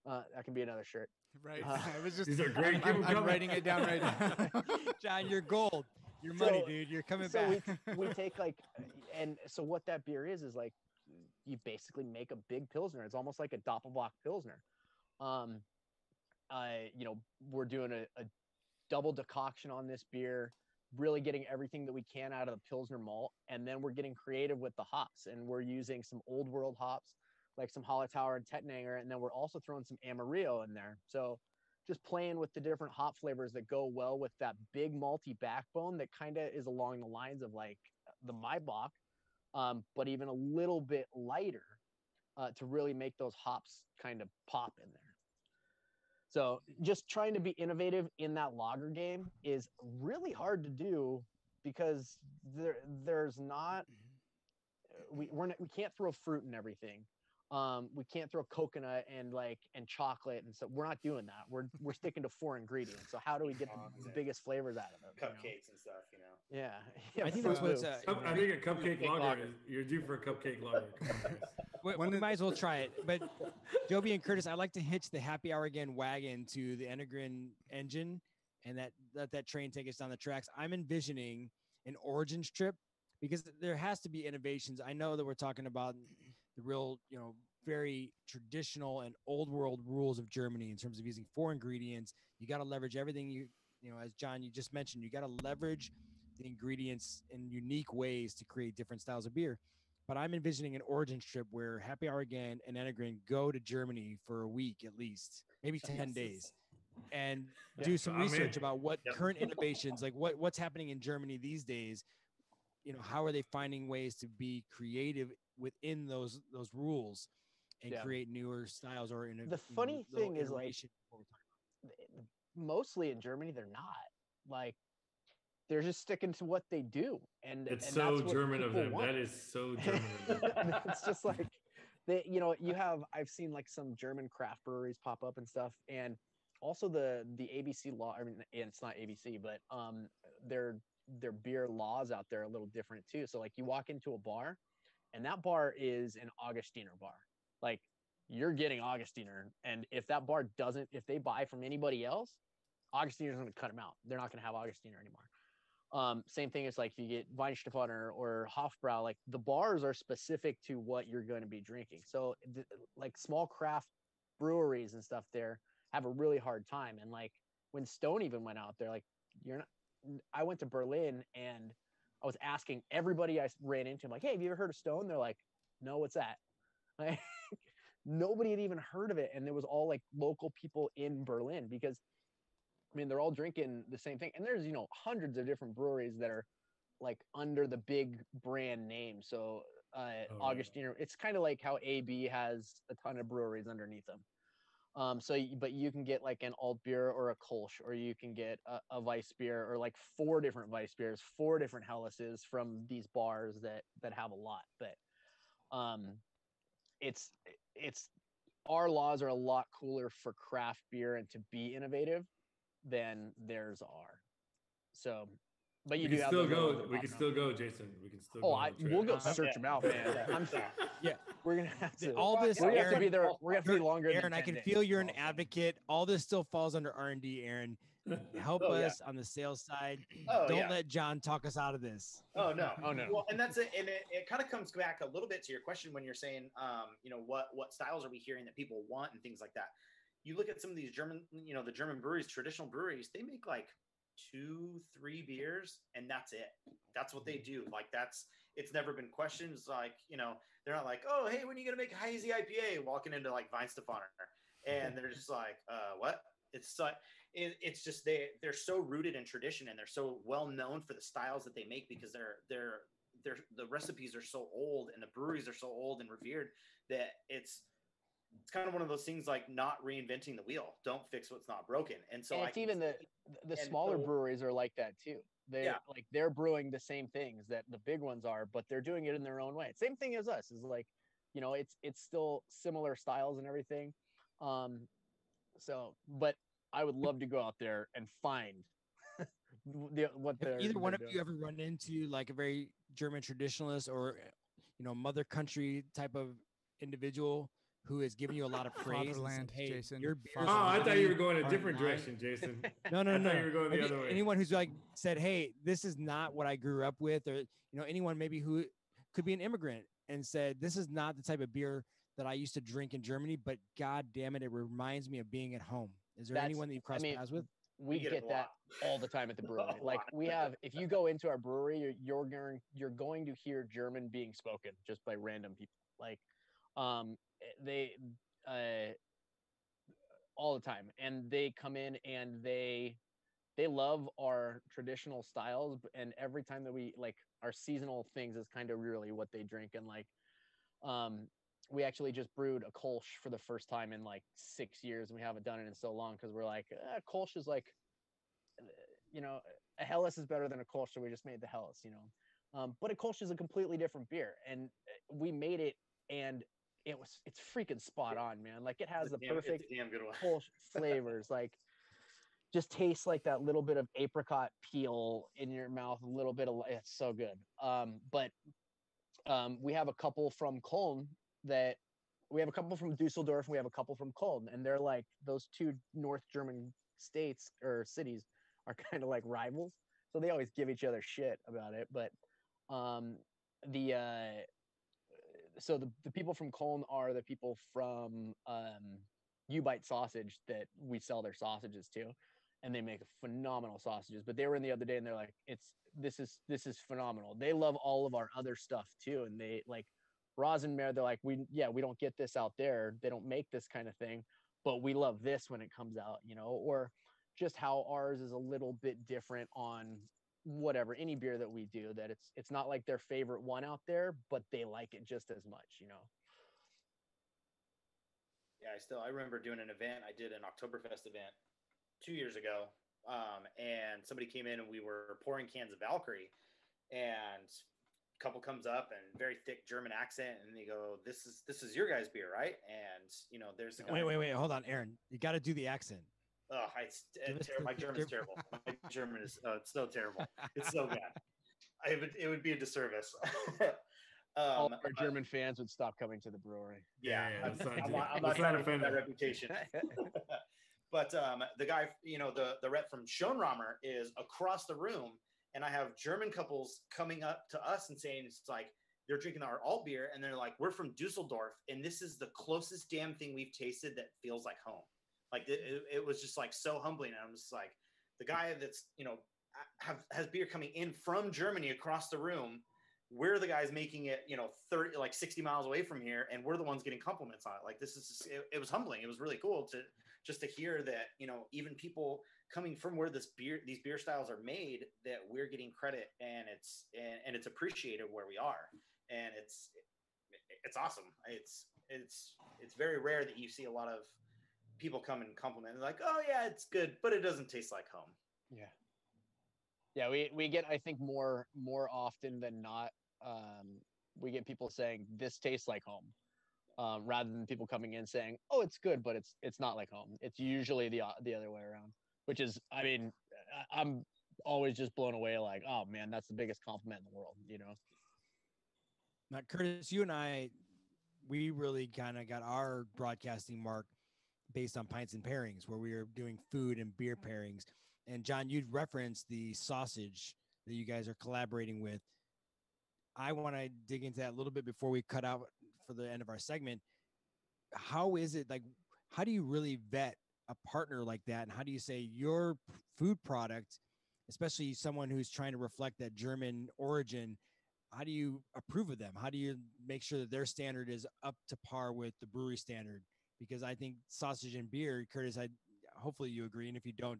Speaker 6: That can be another shirt.
Speaker 3: Right. I was just.
Speaker 4: These are great.
Speaker 3: I'm writing it down right now.
Speaker 5: John, you're gold. You're money, dude. You're coming back.
Speaker 6: we take like, and so what that beer is like, you basically make a big Pilsner. It's almost like a Doppelbock Pilsner. You know, we're doing a double decoction on this beer, really getting everything that we can out of the Pilsner malt. And then we're getting creative with the hops, and we're using some old world hops, like some Hallertauer and Tettnanger. And then we're also throwing some Amarillo in there. So just playing with the different hop flavors that go well with that big malty backbone that kind of is along the lines of like the Maibach, but even a little bit lighter to really make those hops kind of pop in there. So just trying to be innovative in that lager game is really hard to do, because there's not, we can't throw fruit in everything. We can't throw coconut and chocolate, and so we're not doing that. We're sticking to 4 ingredients. So how do we get the biggest flavors out of it?
Speaker 1: Cupcakes and stuff, you know.
Speaker 6: Yeah.
Speaker 5: I think that's what's.
Speaker 4: I think a cupcake lager. You're due for a cupcake lager.
Speaker 5: We might as well try it. But Joby and Curtis, I'd like to hitch the happy hour again wagon to the Enegren engine, and let that train take us down the tracks. I'm envisioning an origins trip, because there has to be innovations. I know that we're talking about the real, very traditional and old world rules of Germany in terms of using 4 ingredients. You got to leverage everything as John, you just mentioned, you got to leverage the ingredients in unique ways to create different styles of beer. But I'm envisioning an origins trip where Happy Hour again and Enegren go to Germany for a week at least, maybe 10 days, and do some research about what current innovations, like what's happening in Germany these days. How are they finding ways to be creative within those rules and create newer styles or
Speaker 6: the funny thing is, like, mostly in Germany, they're not, like, they're just sticking to what they do. And
Speaker 4: it's
Speaker 6: and
Speaker 4: so
Speaker 6: that's what
Speaker 4: German of them.
Speaker 6: want.
Speaker 4: That is so German of them.
Speaker 6: It's just like I've seen like some German craft breweries pop up and stuff. And also the ABC law, I mean, it's not ABC, but their beer laws out there are a little different too. So like you walk into a bar, and that bar is an Augustiner bar. Like, you're getting Augustiner, and if that bar if they buy from anybody else, Augustiner's going to cut them out. They're not going to have Augustiner anymore. Same thing as like if you get Weihenstephaner or Hofbrau, like the bars are specific to what you're going to be drinking. So like small craft breweries and stuff there have a really hard time. And like when Stone even went out there, like I went to Berlin, and I was asking everybody I ran into, I'm like, hey, have you ever heard of Stone? They're like, no, what's that? Like, nobody had even heard of it. And there was all like local people in Berlin, because I mean, they're all drinking the same thing. And there's, hundreds of different breweries that are like under the big brand name. So Augustiner, it's kind of like how AB has a ton of breweries underneath them. But you can get like an alt beer or a Kolsch, or you can get a Weiss beer, or like 4 different Weiss beers, 4 different Helleses from these bars that have a lot. But it's our laws are a lot cooler for craft beer and to be innovative than theirs are. So, but you do have
Speaker 4: still go. We can still go, Jason. We can still go.
Speaker 6: We'll go search them out, man. We're gonna have to.
Speaker 5: All this,
Speaker 6: we're gonna
Speaker 5: Aaron,
Speaker 6: have to be there. We're gonna have to be longer.
Speaker 5: Aaron, I can feel you're an advocate. All this still falls under R&D, Aaron. Help us on the sales side. Don't let John talk us out of this.
Speaker 1: Oh no. Well, and that's it. And it kind of comes back a little bit to your question when you're saying, what styles are we hearing that people want and things like that. You look at some of these German, the German breweries, traditional breweries, they make like 2-3 beers, and that's it. That's what they do. Like it's never been questioned. It's like, they're not like, oh, hey, when are you going to make a hazy IPA walking into like Weihenstephaner? And they're just like, what? It's just, they're so rooted in tradition, and they're so well known for the styles that they make, because the recipes are so old, and the breweries are so old and revered, that it's kind of one of those things like not reinventing the wheel. Don't fix what's not broken. And so
Speaker 6: it's even the smaller breweries are like that too. They're brewing the same things that the big ones are, but they're doing it in their own way. Same thing as us is like, You know, it's still similar styles and everything. So, but I would love to go out there and find what
Speaker 5: Have
Speaker 6: they're
Speaker 5: either one of
Speaker 6: doing.
Speaker 5: you ever run into like a very German traditionalist or, mother country type of individual who has given you a lot of praise?
Speaker 3: Fatherland,
Speaker 5: and said, hey,
Speaker 3: Jason.
Speaker 5: your beers
Speaker 4: Oh, I thought you were going a
Speaker 5: are
Speaker 4: different
Speaker 5: in line.
Speaker 4: direction, Jason.
Speaker 5: No,
Speaker 4: I thought you were going the other way.
Speaker 5: Anyone who's like said, hey, this is not what I grew up with, or anyone maybe who could be an immigrant and said, this is not the type of beer that I used to drink in Germany, but God damn it, it reminds me of being at home. Is there anyone that you've crossed paths with?
Speaker 6: We get that all the time at the brewery. Like we have, if you go into our brewery, you're going to hear German being spoken just by random people. Like, they, all the time, and they come in and they love our traditional styles. And every time that we like our seasonal things is kind of really what they drink. And like, we actually just brewed a Kolsch for the first time in like 6 years, and we haven't done it in so long because we're like, Kolsch is like, a Helles is better than a Kolsch, so we just made the Helles, but a Kolsch is a completely different beer, and we made it, and it's freaking spot on, man. Like it has the perfect Kolsch flavors, like just tastes like that little bit of apricot peel in your mouth, a little bit of, it's so good. But we have a couple from Cologne we have a couple from Dusseldorf, and we have a couple from Cologne, and they're like those two North German states or cities are kind of like rivals, so they always give each other shit about it. But the so the people from Cologne are the people from U-Bite Sausage that we sell their sausages to, and they make phenomenal sausages. But they were in the other day, and they're like, this is phenomenal. They love all of our other stuff too, and they like Rosenmeer. They're like, we don't get this out there. They don't make this kind of thing, but we love this when it comes out, or just how ours is a little bit different on whatever, any beer that we do, that it's not like their favorite one out there, but they like it just as much.
Speaker 1: Yeah, I remember doing an event. I did an Oktoberfest event 2 years ago, and somebody came in and we were pouring cans of Valkyrie, and a couple comes up and very thick German accent, and they go, "This is your guys' beer, right?" And there's the guy.
Speaker 5: Wait, hold on, Aaron. You got to do the accent.
Speaker 1: Oh, my German's terrible. My German is it's so terrible. It's so bad. It would be a disservice.
Speaker 6: All of our German fans would stop coming to the brewery.
Speaker 1: Yeah, I'm not trying to get that reputation. But the guy, the rep from Schönrammer is across the room, and I have German couples coming up to us and saying, it's like, they're drinking our alt beer, and they're like, we're from Dusseldorf, and this is the closest damn thing we've tasted that feels like home. Like it was just like so humbling. And I'm just like, the guy that's, has beer coming in from Germany across the room. We're the guys making it, 60 miles away from here, and we're the ones getting compliments on it. Like, this is just, it was humbling. It was really cool to hear that, even people coming from where these beer styles are made, that we're getting credit, and it's appreciated where we are. And it's awesome. It's very rare that you see a lot of people come and compliment, like, oh yeah, it's good, but it doesn't taste like home.
Speaker 6: Yeah, we get, I think, more often than not, we get people saying this tastes like home, rather than people coming in saying, oh, it's good, but it's not like home. It's usually the other way around, which is, I mean, I'm always just blown away, like, oh man, that's the biggest compliment in the world.
Speaker 5: Now, Curtis, you and I, we really kind of got our broadcasting mark based on Pints and Pairings, where we were doing food and beer pairings. And John, you'd referenced the sausage that you guys are collaborating with. I want to dig into that a little bit before we cut out for the end of our segment. How is it, like, how do you really vet a partner like that? And how do you say your food product, especially someone who's trying to reflect that German origin, how do you approve of them? How do you make sure that their standard is up to par with the brewery standard? Because I think sausage and beer, Curtis, hopefully you agree. And if you don't,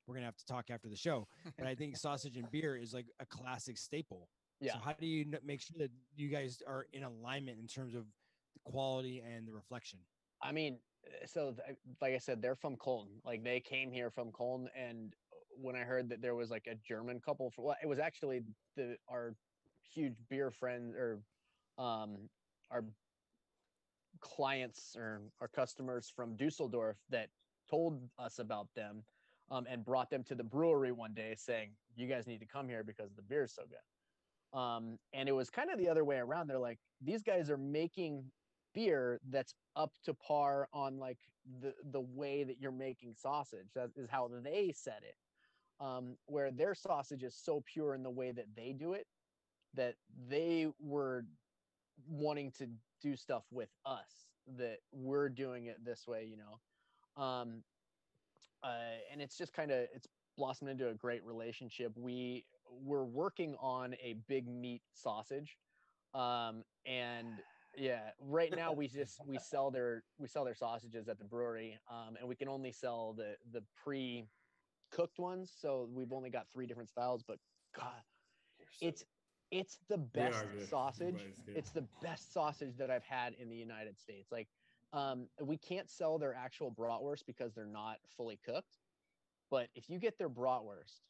Speaker 5: we're going to have to talk after the show. But I think sausage and beer is like a classic staple.
Speaker 6: Yeah.
Speaker 5: So how do you make sure that you guys are in alignment in terms of the quality and the reflection?
Speaker 6: I mean, so like I said, they're from Cologne. Like they came here from Cologne. And when I heard that there was like a German couple it was actually our huge beer friends, or our clients or our customers from Dusseldorf that told us about them, and brought them to the brewery one day saying, you guys need to come here because the beer is so good. And it was kind of the other way around. They're like, these guys are making beer that's up to par on like the way that you're making sausage. That is how they said it. Where their sausage is so pure in the way that they do it, that they were wanting to do stuff with us, that we're doing it this way, you know. And it's just kind of, it's blossomed into a great relationship. We're working on a big meat sausage. And yeah, right now we sell their sausages at the brewery. And we can only sell the pre-cooked ones. So we've only got 3 different styles, but God, it's the best sausage. It's the best sausage that I've had in the United States. Like, we can't sell their actual bratwurst because they're not fully cooked. But if you get their bratwurst,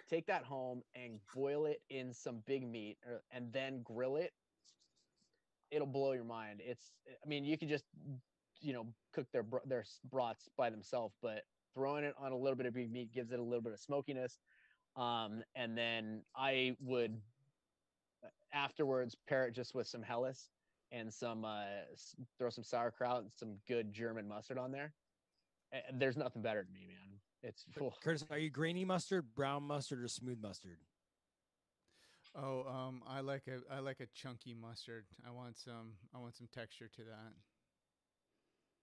Speaker 6: take that home and boil it in some big meat, and then grill it, it'll blow your mind. I mean, you could just, you know, cook their brats by themselves, but throwing it on a little bit of big meat gives it a little bit of smokiness. And then I would afterwards pair it just with some Helles and throw some sauerkraut and some good German mustard on there. And there's nothing better to me, man. It's
Speaker 5: Curtis, are you grainy mustard, brown mustard, or smooth mustard?
Speaker 3: Oh, I like a chunky mustard. I want some texture to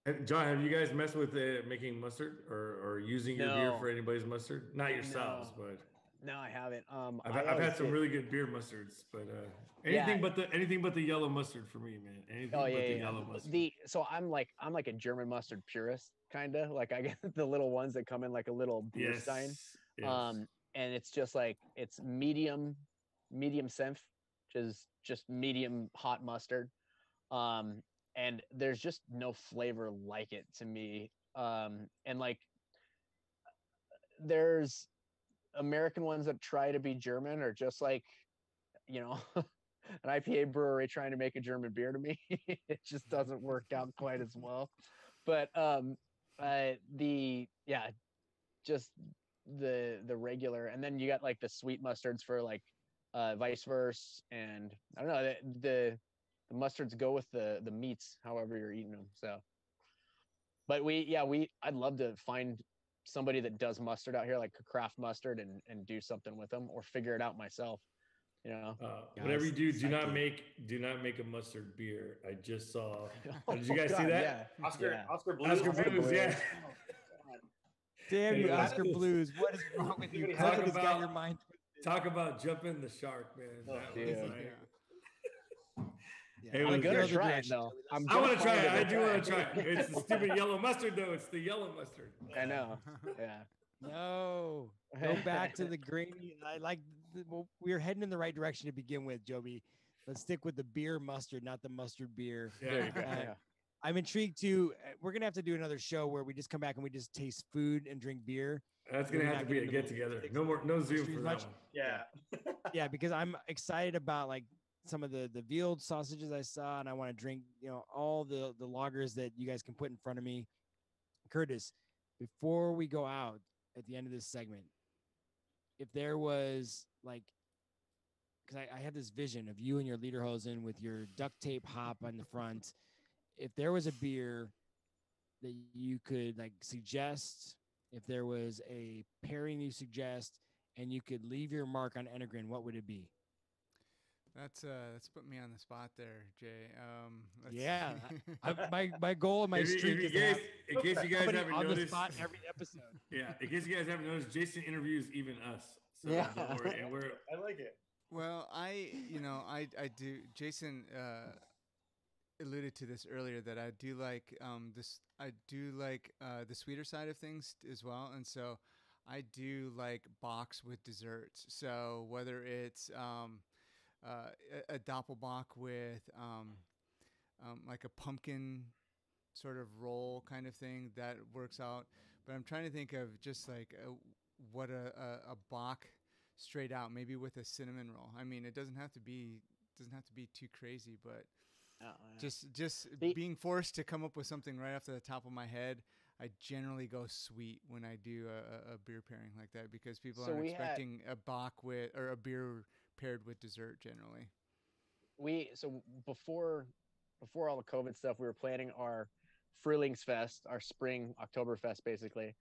Speaker 3: that.
Speaker 4: John, have you guys messed with making mustard or using your beer for anybody's mustard? Not yourselves, but
Speaker 6: no, I haven't.
Speaker 4: I've had some really good beer mustards, but anything but the yellow mustard for me, man. Anything but the yellow mustard.
Speaker 6: So I'm like a German mustard purist, kind of. Like I get the little ones that come in like a little beer stein. Yes. And it's just like, it's medium senf, which is just medium hot mustard. And there's just no flavor like it to me. And like, there's American ones that try to be German, or just like, you know, an IPA brewery trying to make a German beer. To me, it just doesn't work out quite as well. But just the regular, and then you got like the sweet mustards for like vice versa, and I don't know, the mustards go with the meats however you're eating them. So, but I'd love to find somebody that does mustard out here, like a craft mustard, and do something with them, or figure it out myself, you know.
Speaker 4: Whatever you do not make a mustard beer. I just saw. Did you guys see that?
Speaker 1: Yeah. Oscar Blues,
Speaker 4: yeah.
Speaker 5: Damn you, Oscar Blues! What is wrong with you?
Speaker 4: Talk about jumping the shark, man.
Speaker 6: I'm gonna try it though.
Speaker 4: I want to try it. I do want to try it. It's the stupid yellow mustard, though. It's the yellow mustard.
Speaker 6: I know. Yeah.
Speaker 5: No. Go back to the grainy. We were heading in the right direction to begin with, Joby. Let's stick with the beer mustard, not the mustard beer.
Speaker 4: Yeah.
Speaker 5: I'm intrigued too. We're gonna have to do another show where we just come back and we just taste food and drink beer.
Speaker 4: That's gonna have to be a get together. No Zoom for that one.
Speaker 1: Yeah.
Speaker 5: Yeah, because I'm excited about like some of the veal sausages I saw, and I want to drink, you know, all the lagers that you guys can put in front of me. Curtis, before we go out at the end of this segment, if there was like, because I have this vision of you and your lederhosen with your duct tape hop on the front. If there was a beer that you could like suggest, if there was a pairing you suggest, and you could leave your mark on Enegren, what would it be?
Speaker 3: That's put me on the spot there, Jay.
Speaker 5: Yeah, my goal and my streak is
Speaker 4: in case you guys haven't
Speaker 5: on
Speaker 4: noticed,
Speaker 5: the spot every episode.
Speaker 4: Yeah, in case you guys haven't noticed, Jason interviews even us. So
Speaker 6: yeah,
Speaker 4: don't worry, and
Speaker 1: I like it.
Speaker 3: Well, I do. Jason alluded to this earlier, that I do like the sweeter side of things as well, and so I do like box with desserts. So whether it's a doppelbock with like a pumpkin sort of roll kind of thing, that works out. But I'm trying to think of just like what a bock straight out, maybe with a cinnamon roll. I mean, it doesn't have to be too crazy, but Just being forced to come up with something right off the top of my head. I generally go sweet when I do a beer pairing like that because people aren't expecting a bock with or a beer paired with dessert generally.
Speaker 6: So before all the COVID stuff, we were planning our Frühlingsfest, our spring Oktoberfest, basically.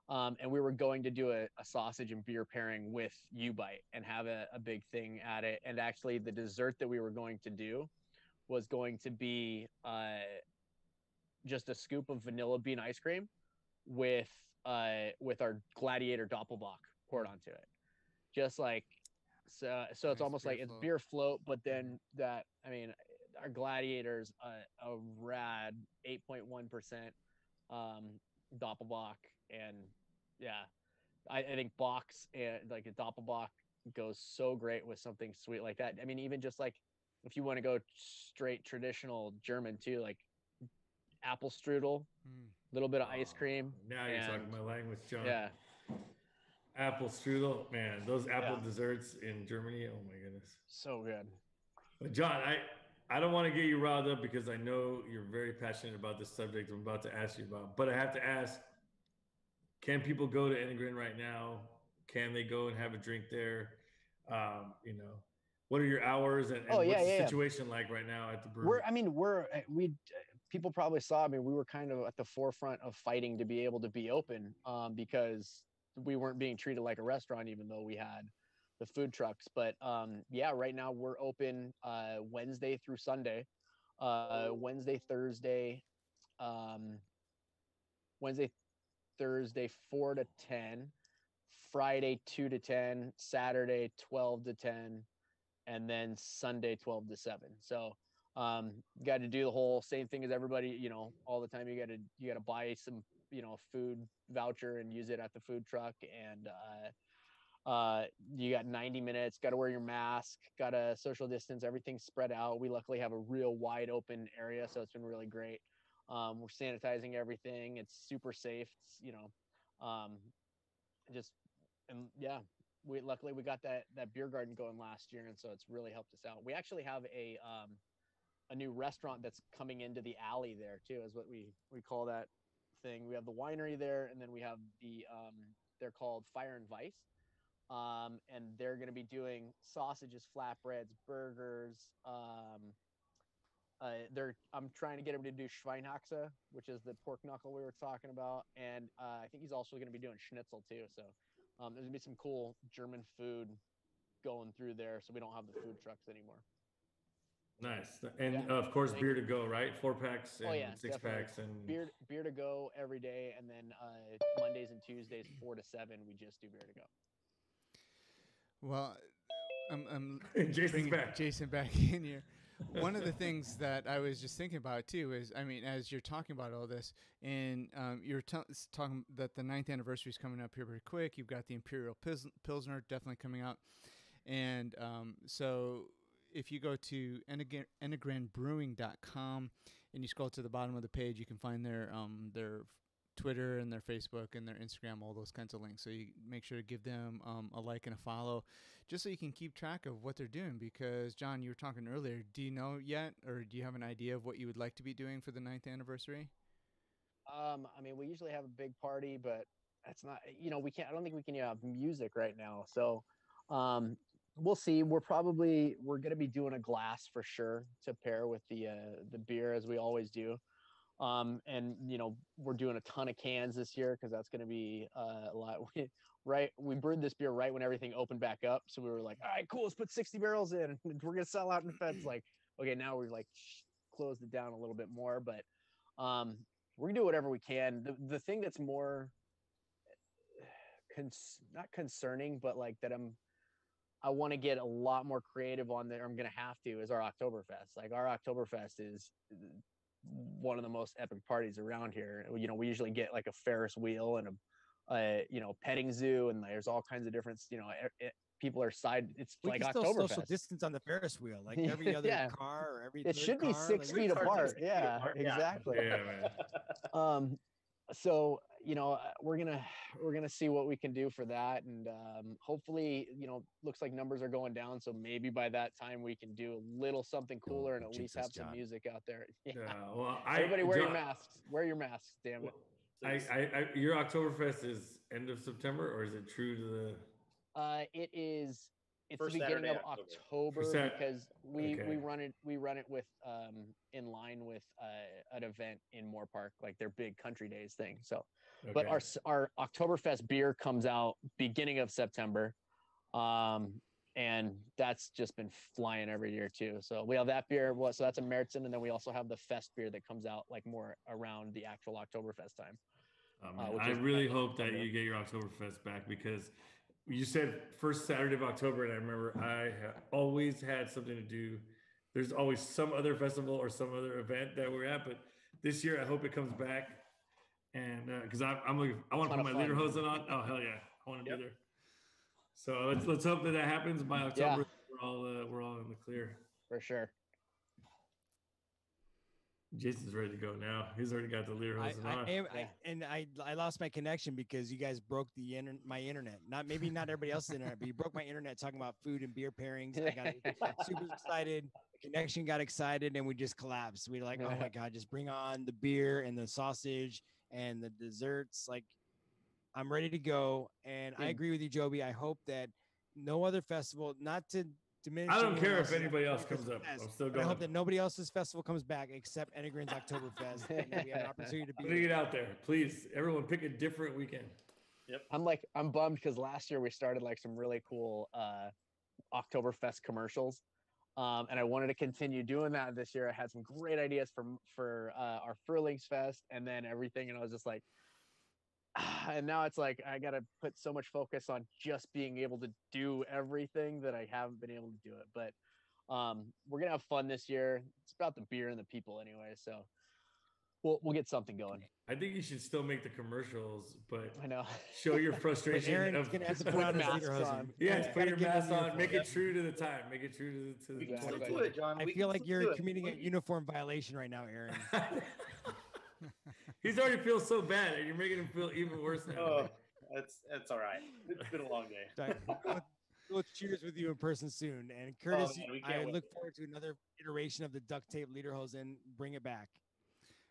Speaker 6: And we were going to do a sausage and beer pairing with U-Bite and have a big thing at it. And actually the dessert that we were going to do was going to be just a scoop of vanilla bean ice cream with our Gladiator Doppelbock poured onto it. Just like, so it's almost like it's beer float, but then our Gladiator's a rad 8.1% Doppelbock, and yeah, I think Box and like a Doppelbock goes so great with something sweet like that. I mean, even just like if you want to go straight traditional German too, like apple strudel, a little bit of ice cream.
Speaker 4: Now you're talking my language, John.
Speaker 6: Yeah.
Speaker 4: Apple strudel, man, those apple desserts in Germany, oh my goodness.
Speaker 6: So good.
Speaker 4: But John, I don't want to get you riled up because I know you're very passionate about this subject I'm about to ask you about, but I have to ask, can people go to Enegren right now? Can they go and have a drink there? What are your hours and what's the situation like right now at the brewery?
Speaker 6: People probably saw, we were kind of at the forefront of fighting to be able to be open because we weren't being treated like a restaurant, even though we had the food trucks. But right now we're open Wednesday through Sunday, Wednesday, Thursday 4 to 10, Friday 2 to 10, Saturday 12 to 10, and then Sunday 12 to 7. So got to do the whole same thing as everybody, all the time. You got to buy some, food voucher and use it at the food truck. And you got 90 minutes, got to wear your mask, got to social distance, everything's spread out. We luckily have a real wide open area, so it's been really great. We're sanitizing everything. It's super safe. Luckily we got that beer garden going last year, and so it's really helped us out. We actually have a new restaurant that's coming into the alley there too, is what we call that thing. We have the winery there, and then we have they're called Fire and Vice, and they're going to be doing sausages, flatbreads, burgers. I'm trying to get him to do Schweinhaxe, which is the pork knuckle we were talking about, and I think he's also going to be doing schnitzel too. So there's going to be some cool German food going through there, so we don't have the food trucks anymore.
Speaker 4: Nice. And of course, beer to go, right? 4-packs and 6-packs and
Speaker 6: beer to go every day, and then Mondays and Tuesdays 4 to 7 we just do beer to go.
Speaker 3: Well, I'm
Speaker 4: Jason
Speaker 3: back in here. One of the things that I was just thinking about too is, as you're talking about all this, and you're talking that the 9th anniversary is coming up here pretty quick. You've got the Imperial Pilsner definitely coming out, and so if you go to enegrenbrewing.com and you scroll to the bottom of the page, you can find their Twitter and their Facebook and their Instagram, all those kinds of links. So you make sure to give them a like and a follow, just so you can keep track of what they're doing. Because, John, you were talking earlier, do you know yet, or do you have an idea of what you would like to be doing for the 9th anniversary?
Speaker 6: We usually have a big party, but that's not, we can't, I don't think we can have music right now. So we'll see. We're going to be doing a glass for sure to pair with the beer, as we always do. And we're doing a ton of cans this year because that's going to be a lot. We brewed this beer right when everything opened back up, so we were like, all right, cool, let's put 60 barrels in, and we're gonna sell out in the Feds. Like, okay, now we're like closed it down a little bit more, but we're gonna do whatever we can. The thing that's more not concerning, but like that I want to get a lot more creative on there. I'm gonna have to, is our Oktoberfest. Like, our Oktoberfest is one of the most epic parties around here. We usually get like a Ferris wheel and a petting zoo, and there's all kinds of different, people are it's
Speaker 5: we
Speaker 6: like
Speaker 5: can still
Speaker 6: Oktoberfest.
Speaker 5: Social distance on the Ferris wheel, like every other car or every
Speaker 6: it should be
Speaker 5: car,
Speaker 6: 6 feet apart. Yeah, exactly.
Speaker 4: Yeah, man.
Speaker 6: So we're gonna see what we can do for that, and hopefully, looks like numbers are going down, so maybe by that time we can do a little something cooler and at least have some music out there. Yeah.
Speaker 4: Well,
Speaker 6: Everybody wear your masks. Wear your masks. Damn it.
Speaker 4: Your Oktoberfest is end of September, or is it true to the?
Speaker 6: It's
Speaker 1: First
Speaker 6: the beginning
Speaker 1: Saturday,
Speaker 6: of October because we run it with in line with an event in Moore Park, like their big country days thing. So, but our Oktoberfest beer comes out beginning of September, and that's just been flying every year too. So we have that beer. So that's a Märzen, and then we also have the Fest beer that comes out like more around the actual Oktoberfest time.
Speaker 4: I really hope that you get your Oktoberfest back, because you said first Saturday of October, and I remember I always had something to do. There's always some other festival or some other event that we're at, but this year I hope it comes back. And because I want to put my lederhosen on. Oh hell yeah, I want to be there. So let's hope that happens by October. Yeah. We're all in the clear
Speaker 6: for sure.
Speaker 4: Jason's ready to go now. He's already got the lederhosen on.
Speaker 5: I lost my connection because you guys broke my internet. Not everybody else's internet, but you broke my internet talking about food and beer pairings. I got super excited. The connection got excited, and we just collapsed. We were like, oh my god, just bring on the beer and the sausage and the desserts. Like, I'm ready to go. And I agree with you, Joby. I hope that no other festival, not to diminish.
Speaker 4: I don't care if anybody else comes up. I'm still going.
Speaker 5: I hope that nobody else's festival comes back except Enegren's Oktoberfest. And we have an opportunity to be
Speaker 4: putting it out there. Please, everyone, pick a different weekend.
Speaker 1: Yep.
Speaker 6: I'm bummed because last year we started like some really cool Oktoberfest commercials. And I wanted to continue doing that this year. I had some great ideas for our Frühlingsfest and then everything. And I was just like, and now it's like I gotta put so much focus on just being able to do everything that I haven't been able to do it. But we're gonna have fun this year. It's about the beer and the people anyway, so we'll get something going.
Speaker 4: I think you should still make the commercials, but
Speaker 6: I know
Speaker 4: show your frustration.
Speaker 5: Aaron's gonna have to put on masks on.
Speaker 4: Yeah, put your mask on. Make it true to the time. Make it true to the
Speaker 1: exactly. Do it, John.
Speaker 5: I feel like you're committing a uniform violation right now, Aaron.
Speaker 4: He's already feels so bad, and you're making him feel even worse now.
Speaker 1: Oh, that's all right. It's been a long day.
Speaker 5: We'll cheers with you in person soon. And Curtis, I look forward to another iteration of the duct tape lederhosen. Bring it back.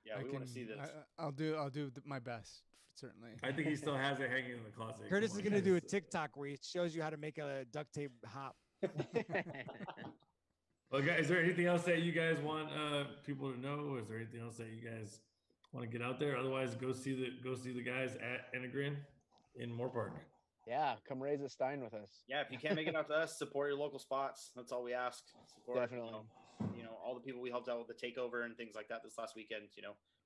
Speaker 1: Yeah, we want to see this.
Speaker 3: I'll do my best, certainly.
Speaker 4: I think he still has it hanging in the closet.
Speaker 5: Curtis is going to do a TikTok where he shows you how to make a duct tape hop.
Speaker 4: Well, guys, is there anything else that you guys want people to know? Is there anything else that you guys want to get out there? Otherwise, go see the guys at Enegren in Moore Park.
Speaker 6: Yeah, come raise a stein with us.
Speaker 1: Yeah, if you can't make it out to us, support your local spots. That's all we ask. Support,
Speaker 6: definitely.
Speaker 1: All the people we helped out with the takeover and things like that this last weekend.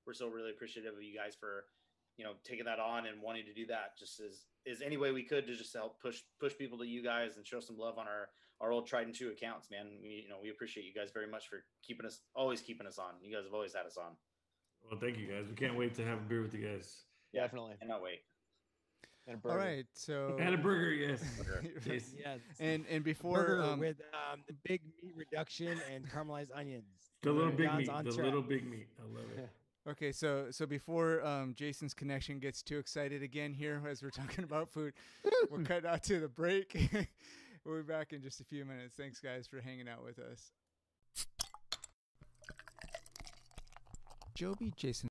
Speaker 1: We're so really appreciative of you guys for, taking that on and wanting to do that. Just as any way we could to just help push people to you guys and show some love on our old tried and true accounts, man. We appreciate you guys very much for always keeping us on. You guys have always had us on.
Speaker 4: Well, thank you guys. We can't wait to have a beer with you guys.
Speaker 6: Yeah, definitely.
Speaker 1: Cannot wait.
Speaker 6: And a burger.
Speaker 3: All right, so
Speaker 4: and a burger, yes.
Speaker 5: Yes.
Speaker 3: And before
Speaker 5: with the big meat reduction and caramelized onions.
Speaker 4: The little big meat. The little big meat. I love it.
Speaker 3: Okay, so before Jason's connection gets too excited again here as we're talking about food, we'll cut out to the break. We'll be back in just a few minutes. Thanks, guys, for hanging out with us. Joby, Jason.